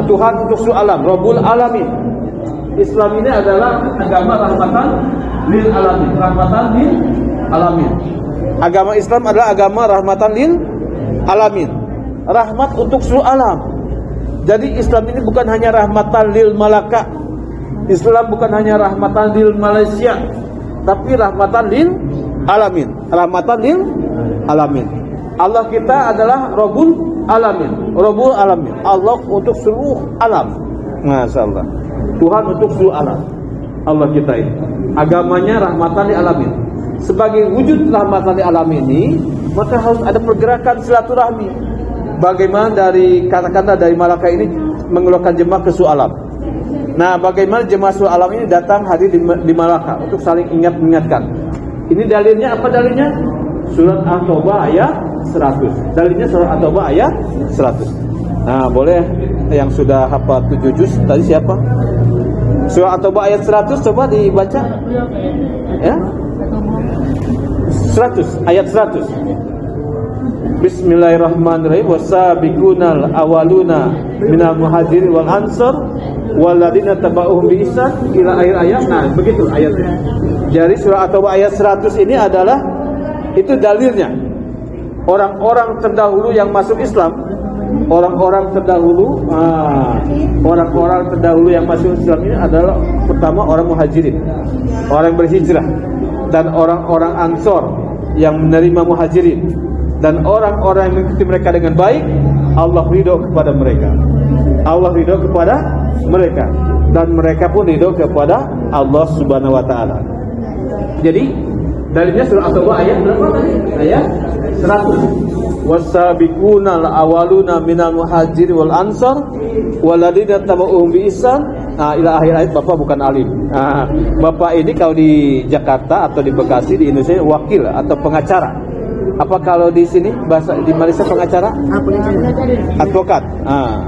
Speaker 1: Tuhan untuk seluruh alam, Rabbul Alamin. Islam ini adalah agama rahmatan lil alamin. Rahmatan lil alamin. Agama Islam adalah agama rahmatan lil alamin. Rahmat untuk seluruh alam. Jadi Islam ini bukan hanya rahmatan lil Malaka. Islam bukan hanya rahmatan lil Malaysia, tapi rahmatan lil alamin. Rahmatan lil alamin. Allah kita adalah Rabbul Alamin. Rabbul Alamin. Allah untuk seluruh alam. Masya Allah. Tuhan untuk seluruh alam. Allah kita ini agamanya rahmatan lil alamin. Sebagai wujud rahmatan lil alamin ini, maka harus ada pergerakan silaturahmi. Bagaimana dari kata-kata dari Malaka ini mengeluarkan jemaah ke seluruh alam. Nah, bagaimana jemaah seluruh alam ini datang hadir di Malaka untuk saling mengingatkan. Ini dalilnya apa dalilnya? Surat At-Taubah ayat 100. Dalilnya surat At-Taubah ayat 100. Nah, boleh yang sudah hafal 7 juz tadi siapa? Surah At-Taubah ayat 100 coba dibaca. Ya? 100, ayat 100. Bismillahirrahmanirrahim. Wasabiqunal awaluna minal muhajirin wal ansar walladzina tabauhum bi ihsan ila akhir ayat. Nah, begitu ayatnya. Jadi surah At-Taubah ayat 100 ini adalah itu dalilnya. Orang-orang terdahulu yang masuk Islam, orang-orang terdahulu yang masuk Islam ini adalah pertama orang muhajirin, orang berhijrah, dan orang-orang ansor yang menerima muhajirin, dan orang-orang yang mengikuti mereka dengan baik. Allah ridho kepada mereka, Allah ridho kepada mereka, dan mereka pun ridho kepada Allah Subhanahu wa Ta'ala. Jadi dalilnya surah At-Taubah ayat berapa tadi? Ayat 100. Wasabiqunal awaluna minal muhajirin wal ansar walladzina tabauhum bi ihsan. Ila akhir ayat. Bapak bukan alim. Bapak ini kalau di Jakarta atau di Bekasi di Indonesia wakil atau pengacara. Apa kalau di sini bahasa di Malaysia pengacara? Advokat.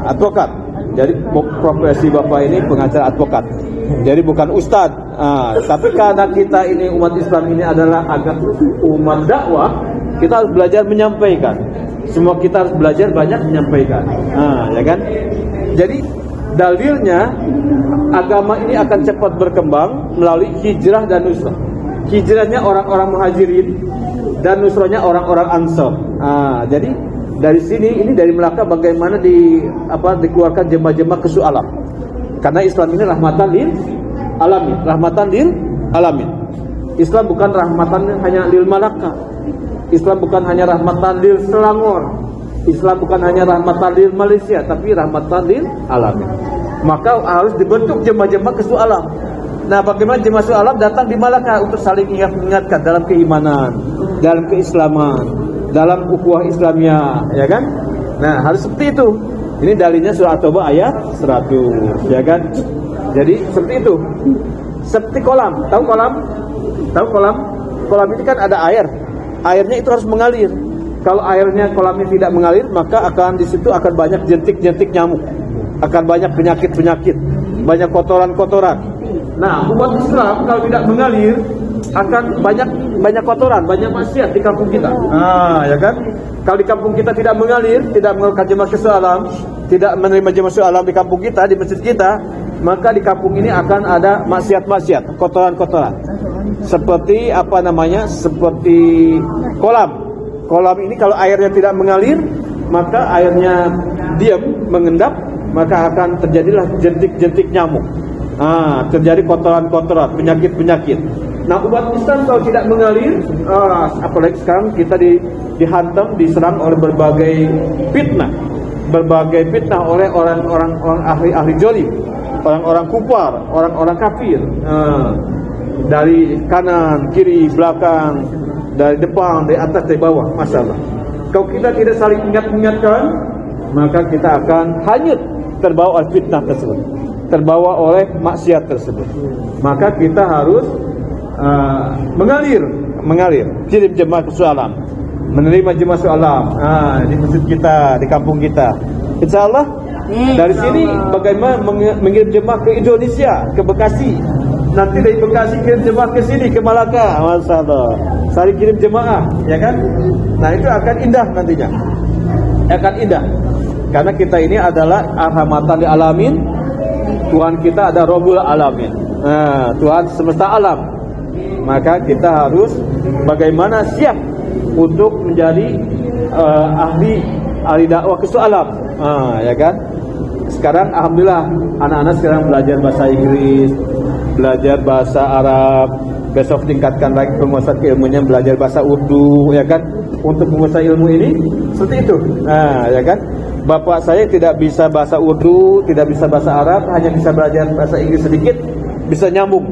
Speaker 1: Advokat. Jadi profesi Bapak ini pengacara advokat. Jadi bukan ustadz. Tapi karena kita ini umat Islam ini adalah agak umat dakwah, kita harus belajar menyampaikan. Semua kita harus belajar banyak menyampaikan. Ya kan? Jadi dalilnya agama ini akan cepat berkembang melalui hijrah dan nusrah. Hijrahnya orang-orang muhajirin dan nusrahnya orang-orang ansor. Jadi dari sini ini dari Melaka bagaimana dikeluarkan jemaah-jemaah ke seluruh alam. Karena Islam ini rahmatan lil alamin, rahmatan lil alamin. Islam bukan rahmatan hanya lil Malaka. Islam bukan hanya rahmatan lil Selangor. Islam bukan hanya rahmatan lil Malaysia, tapi rahmatan lil alamin. Maka harus dibentuk jemaah-jemaah ke seluruh alam. Nah, bagaimana jemaah seluruh alam datang di Malaka untuk saling mengingatkan dalam keimanan, dalam keislaman, dalam ukhuwah Islamiyah, ya kan? Nah, harus seperti itu. Ini dalilnya surah At-Taubah ayat 100, ya kan? Jadi seperti itu. Seperti kolam, tahu kolam? Tahu kolam? Kolam ini kan ada air. Airnya itu harus mengalir. Kalau airnya kolamnya tidak mengalir, maka akan di situ akan banyak jentik-jentik nyamuk. Akan banyak penyakit-penyakit, banyak kotoran-kotoran. Nah, umat Islam kalau tidak mengalir akan banyak kotoran, banyak maksiat di kampung kita. Ya kan? Kalau di kampung kita tidak mengalir, tidak mengeluarkan jemaah ke seluruh alam, tidak menerima jemaah seluruh alam di kampung kita, di masjid kita, maka di kampung ini akan ada maksiat-maksiat, kotoran-kotoran. Seperti apa namanya? Seperti kolam. Kolam ini kalau airnya tidak mengalir, maka airnya diam, mengendap, maka akan terjadilah jentik-jentik nyamuk. Terjadi kotoran-kotoran, penyakit-penyakit. Nah, umat Islam kalau tidak mengalir, apalagi sekarang kita dihantam, diserang oleh berbagai fitnah oleh orang-orang ahli zalim, orang-orang kufar, orang-orang kafir, dari kanan, kiri, belakang, dari depan, dari atas, dari bawah, masalah. Kalau kita tidak saling ingatkan, maka kita akan hanyut terbawa oleh fitnah tersebut, terbawa oleh maksiat tersebut. Maka kita harus mengalir, kirim jemaah ke seluruh alam, menerima jemaah seluruh alam, di masjid kita, di kampung kita. Insya Allah dari sini bagaimana mengirim jemaah ke Indonesia, ke Bekasi. Nanti dari Bekasi kirim jemaah ke sini, ke Malaka, masalah. Saling kirim jemaah, ya kan? Nah, itu akan indah nantinya, akan indah. Karena kita ini adalah rahmatan lil alamin. Tuhan kita ada Rabbul Alamin, Tuhan semesta alam. Maka kita harus bagaimana siap untuk menjadi ahli dakwah ke seluruh alam, ya kan? Sekarang alhamdulillah anak-anak sekarang belajar bahasa Inggris, belajar bahasa Arab, besok tingkatkan lagi penguasaan ilmunya, belajar bahasa Urdu, ya kan? Untuk menguasai ilmu ini seperti itu, ya kan? bapak saya tidak bisa bahasa Urdu, tidak bisa bahasa Arab, hanya bisa belajar bahasa Inggris sedikit, bisa nyambung.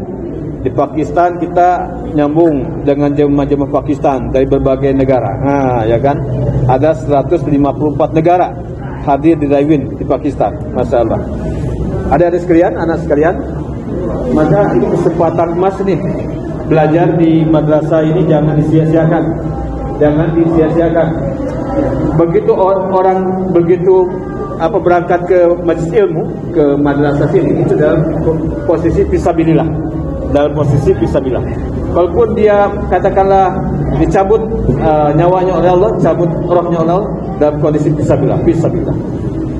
Speaker 1: Di Pakistan kita nyambung dengan jemaah-jemaah Pakistan dari berbagai negara. Nah, ya kan? Ada 154 negara hadir di Driving di Pakistan. Masya Allah. Adik-adik sekalian, anak sekalian, maka ini kesempatan emas nih. Belajar di madrasah ini jangan disia-siakan. Jangan disia-siakan. Begitu orang begitu berangkat ke majelis ilmu, ke madrasah sini, itu dalam posisi fisabilillah. Dalam posisi fisabilillah. Kalaupun dia katakanlah dicabut nyawanya oleh Allah, cabut rohnya oleh Allah, dalam kondisi fisabilillah,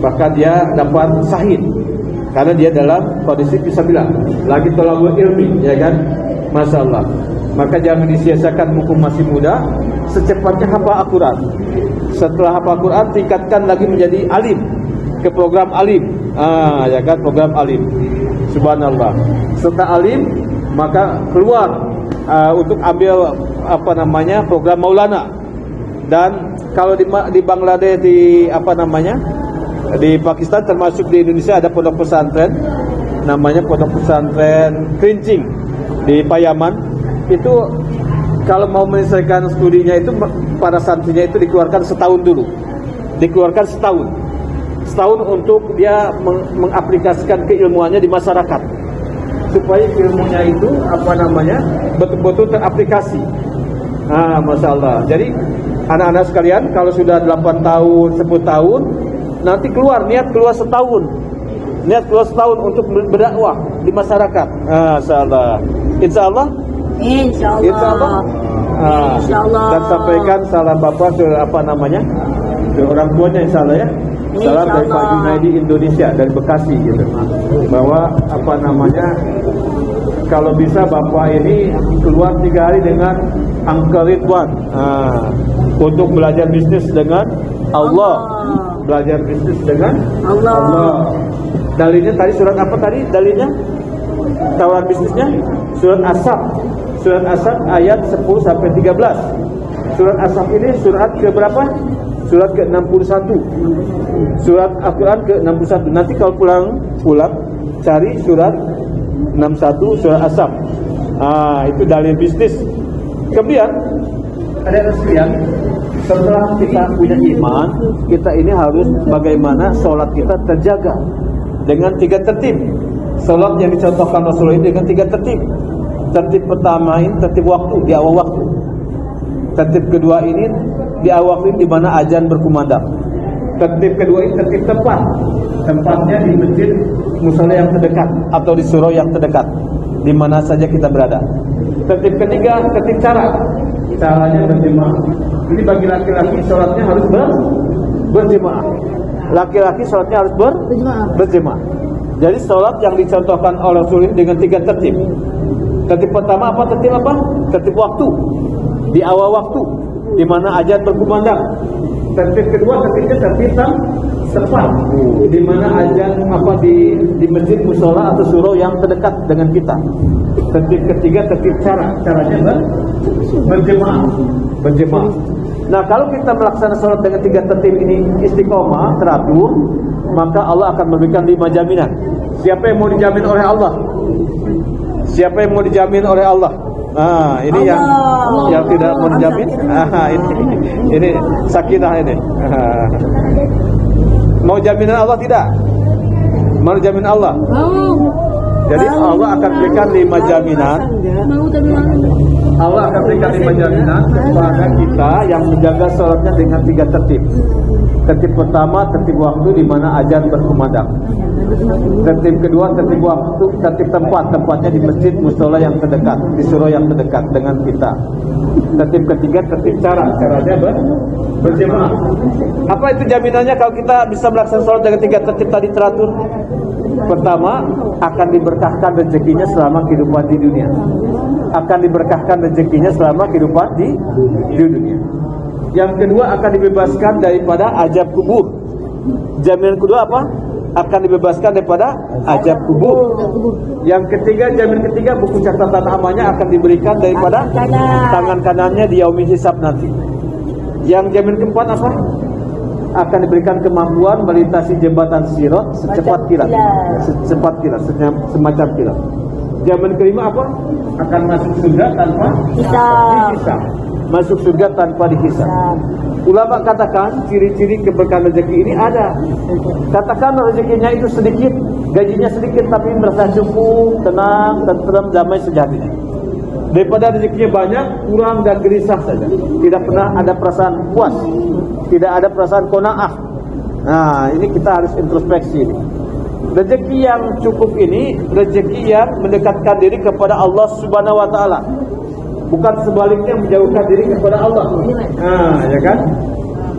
Speaker 1: maka dia dapat syahid karena dia dalam kondisi fisabilillah. Lagi tolabul ilmi, ya kan? Masya Allah. Maka jangan disia-siakan mumpung masih muda, secepatnya hafal Al-Quran. Setelah hafal Al-Quran, tingkatkan lagi menjadi alim, ke program alim. Ya kan, program alim. Subhanallah. Setelah alim, maka keluar untuk ambil program Maulana. Dan kalau di Bangladesh, di Pakistan, termasuk di Indonesia ada pondok pesantren, namanya pondok pesantren Kerincing di Payaman. Itu kalau mau menyelesaikan studinya itu, para santrinya itu dikeluarkan setahun dulu, dikeluarkan setahun untuk dia mengaplikasikan keilmuannya di masyarakat, supaya ilmunya itu betul-betul teraplikasi. Masya Allah. Jadi anak-anak sekalian, kalau sudah 8 tahun, 10 tahun, nanti niat keluar setahun untuk berdakwah di masyarakat. Masya Allah. Insya Allah. Dan sampaikan salam bapak ke ke orang tuanya, insya Allah ya. Salam dari Pak Junaidi Indonesia, dari Bekasi gitu. Bahwa kalau bisa bapak ini keluar 3 hari dengan Uncle Ridwan untuk belajar bisnis dengan Allah. Belajar bisnis dengan Allah. Dalilnya tadi surat apa tadi? Dalilnya tawaran bisnisnya surat As-Saf. Surat As-Saf ayat 10 sampai 13. Surat As-Saf ini surat ke berapa? Surat ke-61. Surat Al-Quran ke-61. Nanti kalau pulang cari surat 61 surat As-Saf. Itu dalil bisnis. Kemudian ada sekalian, setelah kita punya iman, kita ini harus bagaimana sholat kita terjaga dengan 3 tertib. Sholat yang dicontohkan Rasulullah ini dengan 3 tertib. Tertib pertama ini tertib waktu, di awal waktu. Tertib kedua ini di awal waktu di mana azan berkumandang. Tertib kedua ini tertib tempat. Tempatnya di masjid musala yang terdekat atau di surau yang terdekat, di mana saja kita berada. Tertib ketiga tertib cara. Caranya berjemaah. Ini bagi laki-laki sholatnya harus berjemaah. Laki-laki sholatnya harus berjemaah. Jadi sholat yang dicontohkan oleh Rasulullah dengan 3 tertib. Tertib pertama apa? Tertib waktu, di awal waktu, di mana azan berkumandang. Tertib kedua tertib tempat, di mana azan di masjid mushola atau surau yang terdekat dengan kita. Tertib ketiga tertib caranya berjemaah. Nah, kalau kita melaksanakan sholat dengan 3 tertib ini istiqomah, teratur, maka Allah akan memberikan 5 jaminan. Siapa yang mau dijamin oleh Allah? Siapa yang mau dijamin oleh Allah? Ini yang tidak mau dijamin. Ini sakinah ini. Mau jaminan Allah tidak? Mau jaminan Allah? Jadi Allah akan berikan 5 jaminan. Allah akan berikan 5 jaminan kepada kita yang menjaga sholatnya dengan 3 tertib. Tertib pertama, tertib waktu, di mana azan berkumandang. Tertib kedua, tertib waktu, tertib tempatnya di masjid mushola yang terdekat, di surau yang terdekat dengan kita. Tertib ketiga, tertib caranya berjemaah. Apa itu jaminannya kalau kita bisa melaksanakan sholat dengan 3 tertib tadi teratur? Pertama, akan diberkahkan rezekinya selama kehidupan di dunia. Akan diberkahkan rezekinya selama kehidupan di dunia. Yang kedua, akan dibebaskan daripada azab kubur. Jaminan kedua apa? Akan dibebaskan daripada azab kubur. Yang ketiga, jaminan ketiga, buku catatan amalnya akan diberikan daripada tangan kanannya di yaumil hisab nanti. Yang jaminan keempat apa? akan diberikan kemampuan melintasi jembatan Sirat secepat kilat. Secepat kilat, semacam kilat. Zaman kelima apa? Akan masuk surga tanpa dihisab. Masuk surga tanpa dihisab. Ulama katakan ciri-ciri keberkahan rezeki ini ada. Katakan rezekinya itu sedikit, gajinya sedikit, tapi merasa cukup, tenang, tenteram, damai, sejahtera. Daripada rezekinya banyak, kurang dan gelisah saja. Tidak pernah ada perasaan puas, tidak ada perasaan qanaah. Nah, ini kita harus introspeksi. Rezeki yang cukup ini rezeki yang mendekatkan diri kepada Allah Subhanahu wa taala. Bukan sebaliknya menjauhkan diri kepada Allah. Nah, ya kan?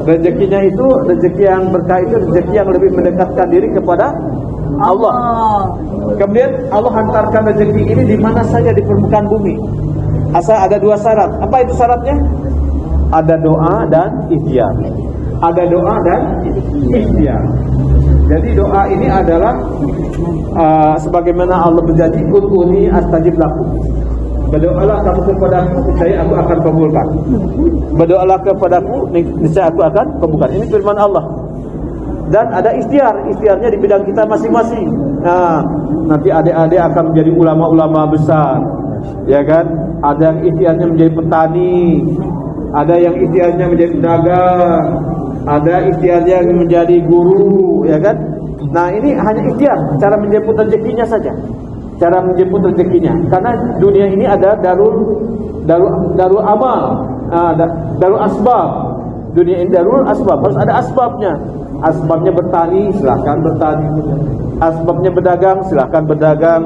Speaker 1: Rezekinya itu, rezeki yang berkah itu rezeki yang lebih mendekatkan diri kepada Allah. Kemudian Allah hantarkan rezeki ini di mana saja di permukaan bumi. Asal ada dua syarat. Apa itu syaratnya? Ada doa dan ikhtiar. Ada doa dan ikhtiar. Jadi doa ini adalah sebagaimana Allah berjanji, "Ud'uni astajib lakum." Berdoalah kamu kepadaku, niscaya aku akan kabulkan. Berdoalah kepadaku, niscaya aku akan kabulkan. Ini firman Allah. Dan ada ikhtiar, ikhtiarnya di bidang kita masing-masing. Nah, nanti adik-adik akan menjadi ulama-ulama besar, ya kan? Ada yang ikhtiarnya menjadi petani, ada yang ikhtiarnya menjadi pedagang, ada ikhtiarnya menjadi guru, ya kan? Nah, ini hanya ikhtiar, cara menjemput rezekinya saja. Cara menjemput rezekinya. Karena dunia ini ada darul amal, darul asbab. Dunia ini darul asbab, harus ada asbabnya. Asbabnya bertani, silahkan bertani. Asbabnya berdagang, silahkan berdagang.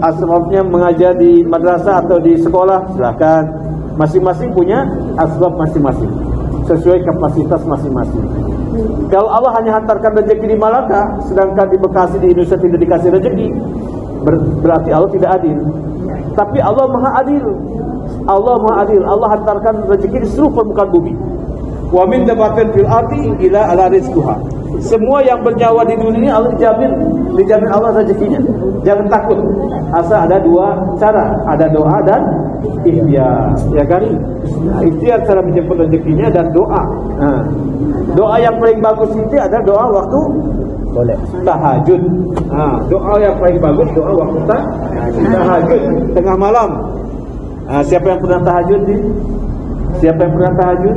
Speaker 1: Asbabnya mengajar di madrasah atau di sekolah, silahkan. Masing-masing punya asbab masing-masing, sesuai kapasitas masing-masing. Kalau Allah hanya hantarkan rezeki di Malaka, sedangkan di Bekasi, di Indonesia tidak dikasih rezeki, berarti Allah tidak adil. Tapi Allah Maha Adil. Allah Maha Adil. Allah hantarkan rezeki di seluruh permukaan bumi. Wa min dabatin fil ardi ila ala rizquha. Semua yang bernyawa di dunia ini Allah dijamin Allah rezekinya. Jangan takut. Asal ada dua cara, ada doa dan ikhtiar. Ya kan? Ikhtiar cara menjemput rezekinya dan doa. Nah, doa yang paling bagus itu adalah doa waktu tahajud. Nah, doa yang paling bagus doa waktu tahajud tengah malam. Nah, siapa yang pernah tahajud nih? Siapa yang pernah tahajud?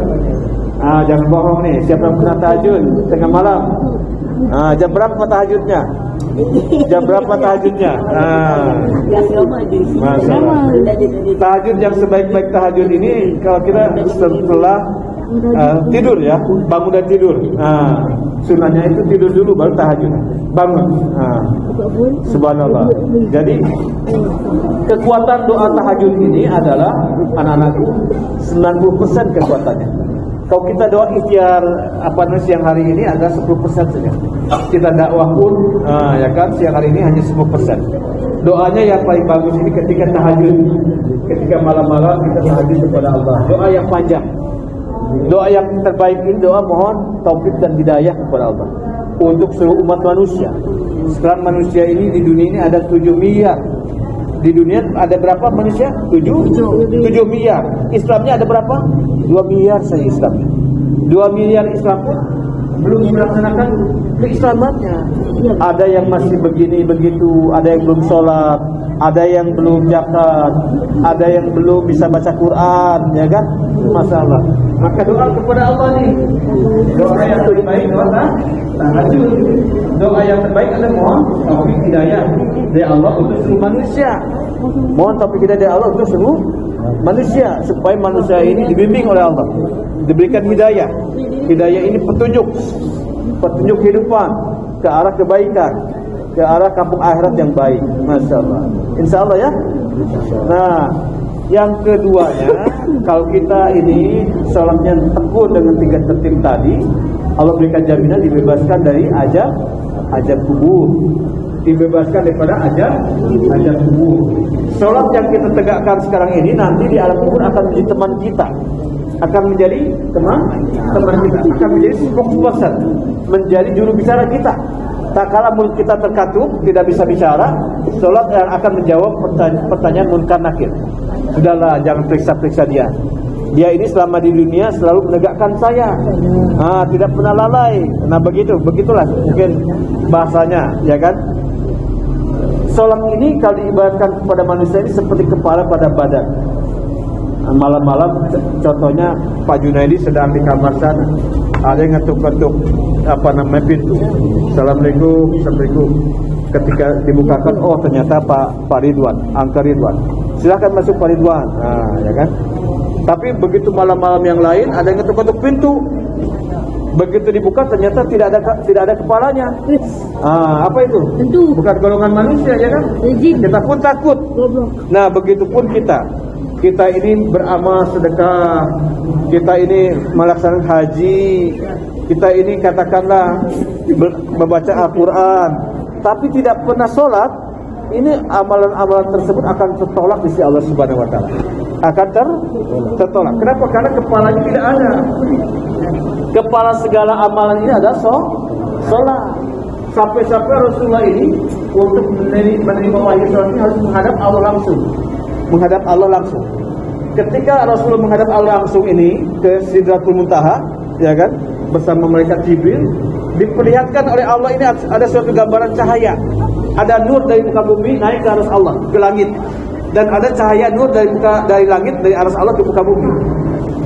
Speaker 1: Jangan bohong nih. Siapa yang pernah tahajud tengah malam? Jam berapa tahajudnya? Jam berapa tahajudnya? Tahajud yang sebaik-baik tahajud ini kalau kita setelah tidur ya, bangun dan tidur. Sunahnya itu tidur dulu baru tahajud. Bangun. Subhanallah. Jadi kekuatan doa tahajud ini adalah anak-anakku 90% kekuatannya. Kalau kita doa ikhtiar siang hari ini adalah 10% saja. Kita dakwah pun ya kan siang hari ini hanya 10%. Doanya yang paling bagus ini ketika tahajud. Ketika malam-malam kita tahajud kepada Allah. Doa yang panjang. Doa yang terbaik ini doa mohon taufik dan hidayah kepada Allah untuk seluruh umat manusia. Sekarang manusia ini di dunia ini ada 7 miliar. Di dunia ada berapa manusia? 7 miliar. Islamnya ada berapa? 2 miliar saja Islamnya. 2 miliar Islam pun belum melaksanakan keislamannya. Ada yang masih begini begitu, ada yang belum sholat, ada yang belum zakat, ada yang belum bisa baca Quran, ya kan? Masalah. Maka doa kepada Allah nih. Doa yang terbaik doa tahajud. Doa yang terbaik adalah mohon taufik hidayah dari Allah untuk seluruh manusia. Mohon taufik hidayah dari Allah untuk seluruh manusia supaya manusia ini dibimbing oleh Allah, diberikan hidayah. Hidayah ini petunjuk kehidupan ke arah kebaikan, ke arah kampung akhirat yang baik. Masyaallah. Insyaallah ya. Nah, yang keduanya, kalau kita ini sholatnya tekun dengan 3 tertib tadi, Allah berikan jaminan dibebaskan dari azab kubur, dibebaskan daripada azab kubur. Sholat yang kita tegakkan sekarang ini nanti di alam kubur akan menjadi teman kita, akan menjadi teman kita, akan menjadi spokesperson, menjadi juru bicara kita. Tak kala mulut kita terkatup, tidak bisa bicara, sholat yang akan menjawab pertanyaan munkar nakir. Sudahlah, jangan periksa-periksa dia. Dia ini selama di dunia selalu menegakkan saya, tidak pernah lalai. Nah begitulah mungkin bahasanya, ya kan? Sholat ini kalau diibaratkan kepada manusia ini seperti kepala pada badan. Malam-malam contohnya Pak Junaidi sedang di kamar sana, ada yang ngetuk-ngetuk pintu. Assalamualaikum. Ketika dibukakan, oh ternyata Pak Ridwan, Angka Ridwan. Silahkan masuk Pak Ridwan. Ya kan? Tapi begitu malam-malam yang lain ada yang ngetuk-ngetuk pintu. Begitu dibuka ternyata tidak ada kepalanya. Apa itu? Tentu. Bukan golongan manusia, ya kan? Kita pun takut. Nah, begitupun kita ini beramal sedekah, kita ini melaksanakan haji, kita ini katakanlah membaca Al-Quran, tapi tidak pernah sholat. Ini amalan-amalan tersebut akan tertolak di sisi Allah Subhanahu Wa Taala. Akan tertolak. Kenapa? Karena kepalanya tidak ada. Kepala segala amalan ini adalah sholat. Sampai-sampai Rasulullah ini untuk menerima wahyu sholat ini harus menghadap Allah langsung. Ketika Rasulullah menghadap Allah langsung ini ke Sidratul Muntaha, ya kan, bersama malaikat Jibril, diperlihatkan oleh Allah ini ada suatu gambaran cahaya. Ada nur dari muka bumi naik ke aras Allah, ke langit. Dan ada cahaya nur dari langit, dari aras Allah ke muka bumi.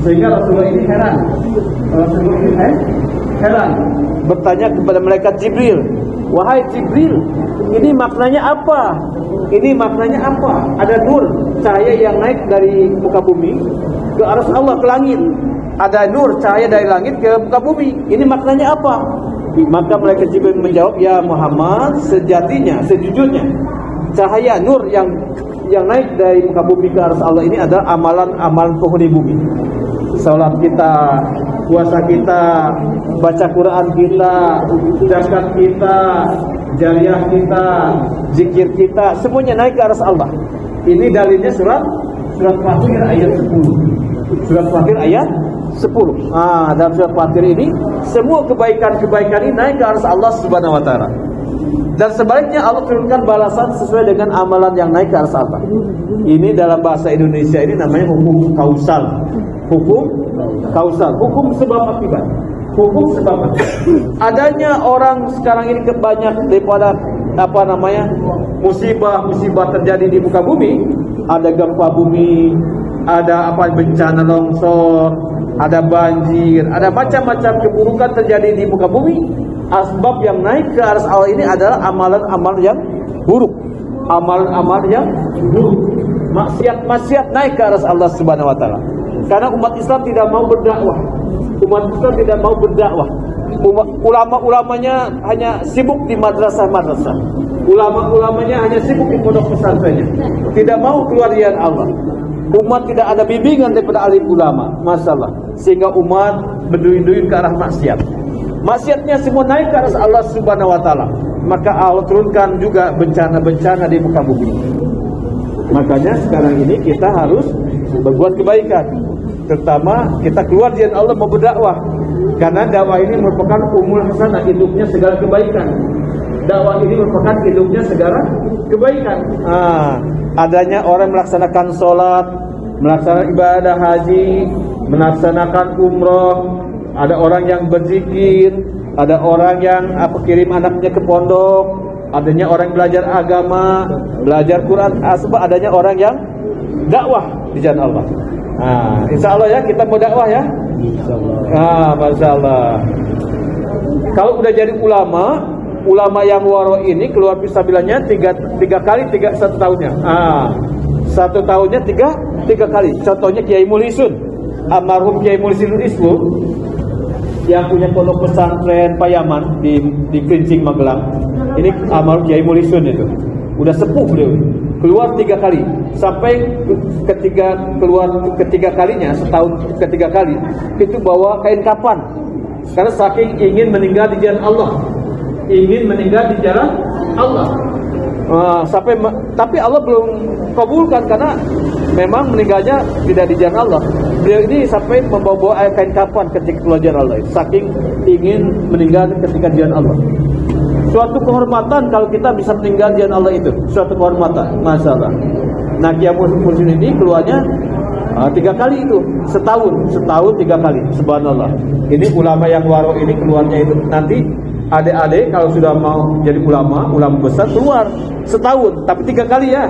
Speaker 1: Sehingga Rasulullah ini heran. Bertanya kepada malaikat Jibril, wahai Jibril, ini maknanya apa? Ada nur, cahaya yang naik dari muka bumi ke aras Allah, ke langit. Ada nur, cahaya dari langit ke muka bumi. Ini maknanya apa? Maka malaikat Jibril menjawab, ya Muhammad, sejujurnya cahaya nur yang naik dari muka bumi ke aras Allah ini adalah amalan penghuni bumi. Salat kita, puasa kita, baca Quran kita, zakat kita, jariyah kita, zikir kita, semuanya naik ke aras Allah. Ini dalilnya surat Fatir ayat 10. Surat Fatir ayat 10. Dalam surat Fatir ini semua kebaikan-kebaikan ini naik ke aras Allah Subhanahu Wa Taala. Dan sebaliknya Allah turunkan balasan sesuai dengan amalan yang naik ke aras Allah. Ini dalam bahasa Indonesia ini namanya hukum kausal. Hukum sebab akibat. Adanya orang sekarang ini banyak daripada musibah terjadi di muka bumi. Ada gempa bumi, ada bencana longsor, ada banjir, ada macam-macam keburukan terjadi di muka bumi. Asbab yang naik ke aras Allah ini adalah amalan-amalan yang buruk. Maksiat naik ke aras Allah Subhanahu Wa Taala. Karena umat Islam tidak mau berdakwah. Ulama-ulamanya hanya sibuk di madrasah-madrasah. Ulama-ulamanya hanya sibuk di pondok pesantrennya. Tidak mau keluar dari Allah. Umat tidak ada bimbingan daripada alim ulama. Masalah. Sehingga umat berduyun-duyun ke arah maksiat. Maksiatnya semua naik ke atas Allah Subhanahu Wa Taala. Maka Allah turunkan juga bencana-bencana di muka bumi. Makanya sekarang ini kita harus berbuat kebaikan. Terutama kita keluar dari Allah mau berdakwah. Karena dakwah ini merupakan umul hasanah, induknya segala kebaikan. Dakwah ini merupakan induknya segala kebaikan. Adanya orang melaksanakan sholat, melaksanakan ibadah haji, melaksanakan umroh, ada orang yang berzikir, ada orang yang kirim anaknya ke pondok, adanya orang belajar agama, belajar Quran, sebab adanya orang yang dakwah di jalan Allah. Insya Allah ya, kita mau dakwah ya. Masya Allah. Kalau udah jadi ulama yang waro ini keluar fisabilillah tiga kali satu tahunnya. Satu tahunnya tiga kali. Contohnya Kiai Mulisun, almarhum Kiai Mulisun Islu, yang punya pondok pesantren Payaman di Kerincing Magelang. Ini almarhum Kiai Mulisun itu. Udah sepuh beliau. Keluar 3 kali. Sampai ketiga kalinya, setahun ketiga kali, itu bawa kain kafan. Karena saking ingin meninggal di jalan Allah. Tapi Allah belum kabulkan karena memang meninggalnya tidak di jalan Allah. Beliau ini sampai membawa kain kafan ketika keluar jalan Allah. Saking ingin meninggal ketika di jalan Allah. Suatu kehormatan kalau kita bisa meninggal di jalan Allah itu. Suatu kehormatan, masalah. Nah, Kiai Mulisin ini keluarnya 3 kali itu setahun 3 kali. Subhanallah. Ini ulama yang waro ini keluarnya itu nanti adik-adik kalau sudah mau jadi ulama besar keluar setahun, tapi 3 kali ya.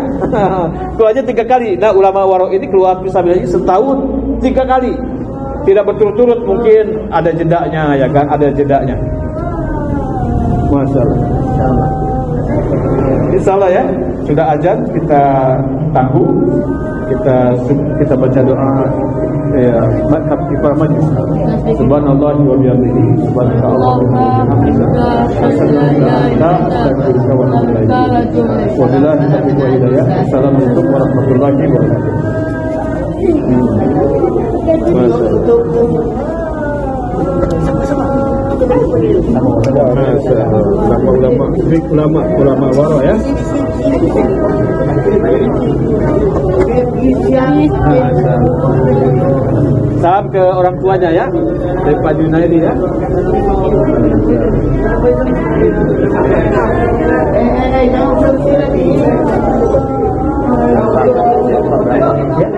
Speaker 1: Keluarnya 3 kali. Nah, ulama waro ini keluar fisabilillah setahun 3 kali. Tidak berturut-turut, mungkin ada jedanya ya kan, ada jedanya. Masyaallah. Insyaallah ya, sudah azan kita tangguh, kita baca doa ya madhab kifar majlis. Subhanallah wa bihamdihi, subhanakallahumma wa bihamdika, asyhadu an la ilaha illa anta, astaghfiruka wa atubu ilaik. Wabillahi taufiq wal hidayah. Assalamualaikum warahmatullahi wabarakatuh. Ulama waro ya. Salam ke orang tuanya ya, dari Pak Junaidi ya. Ya.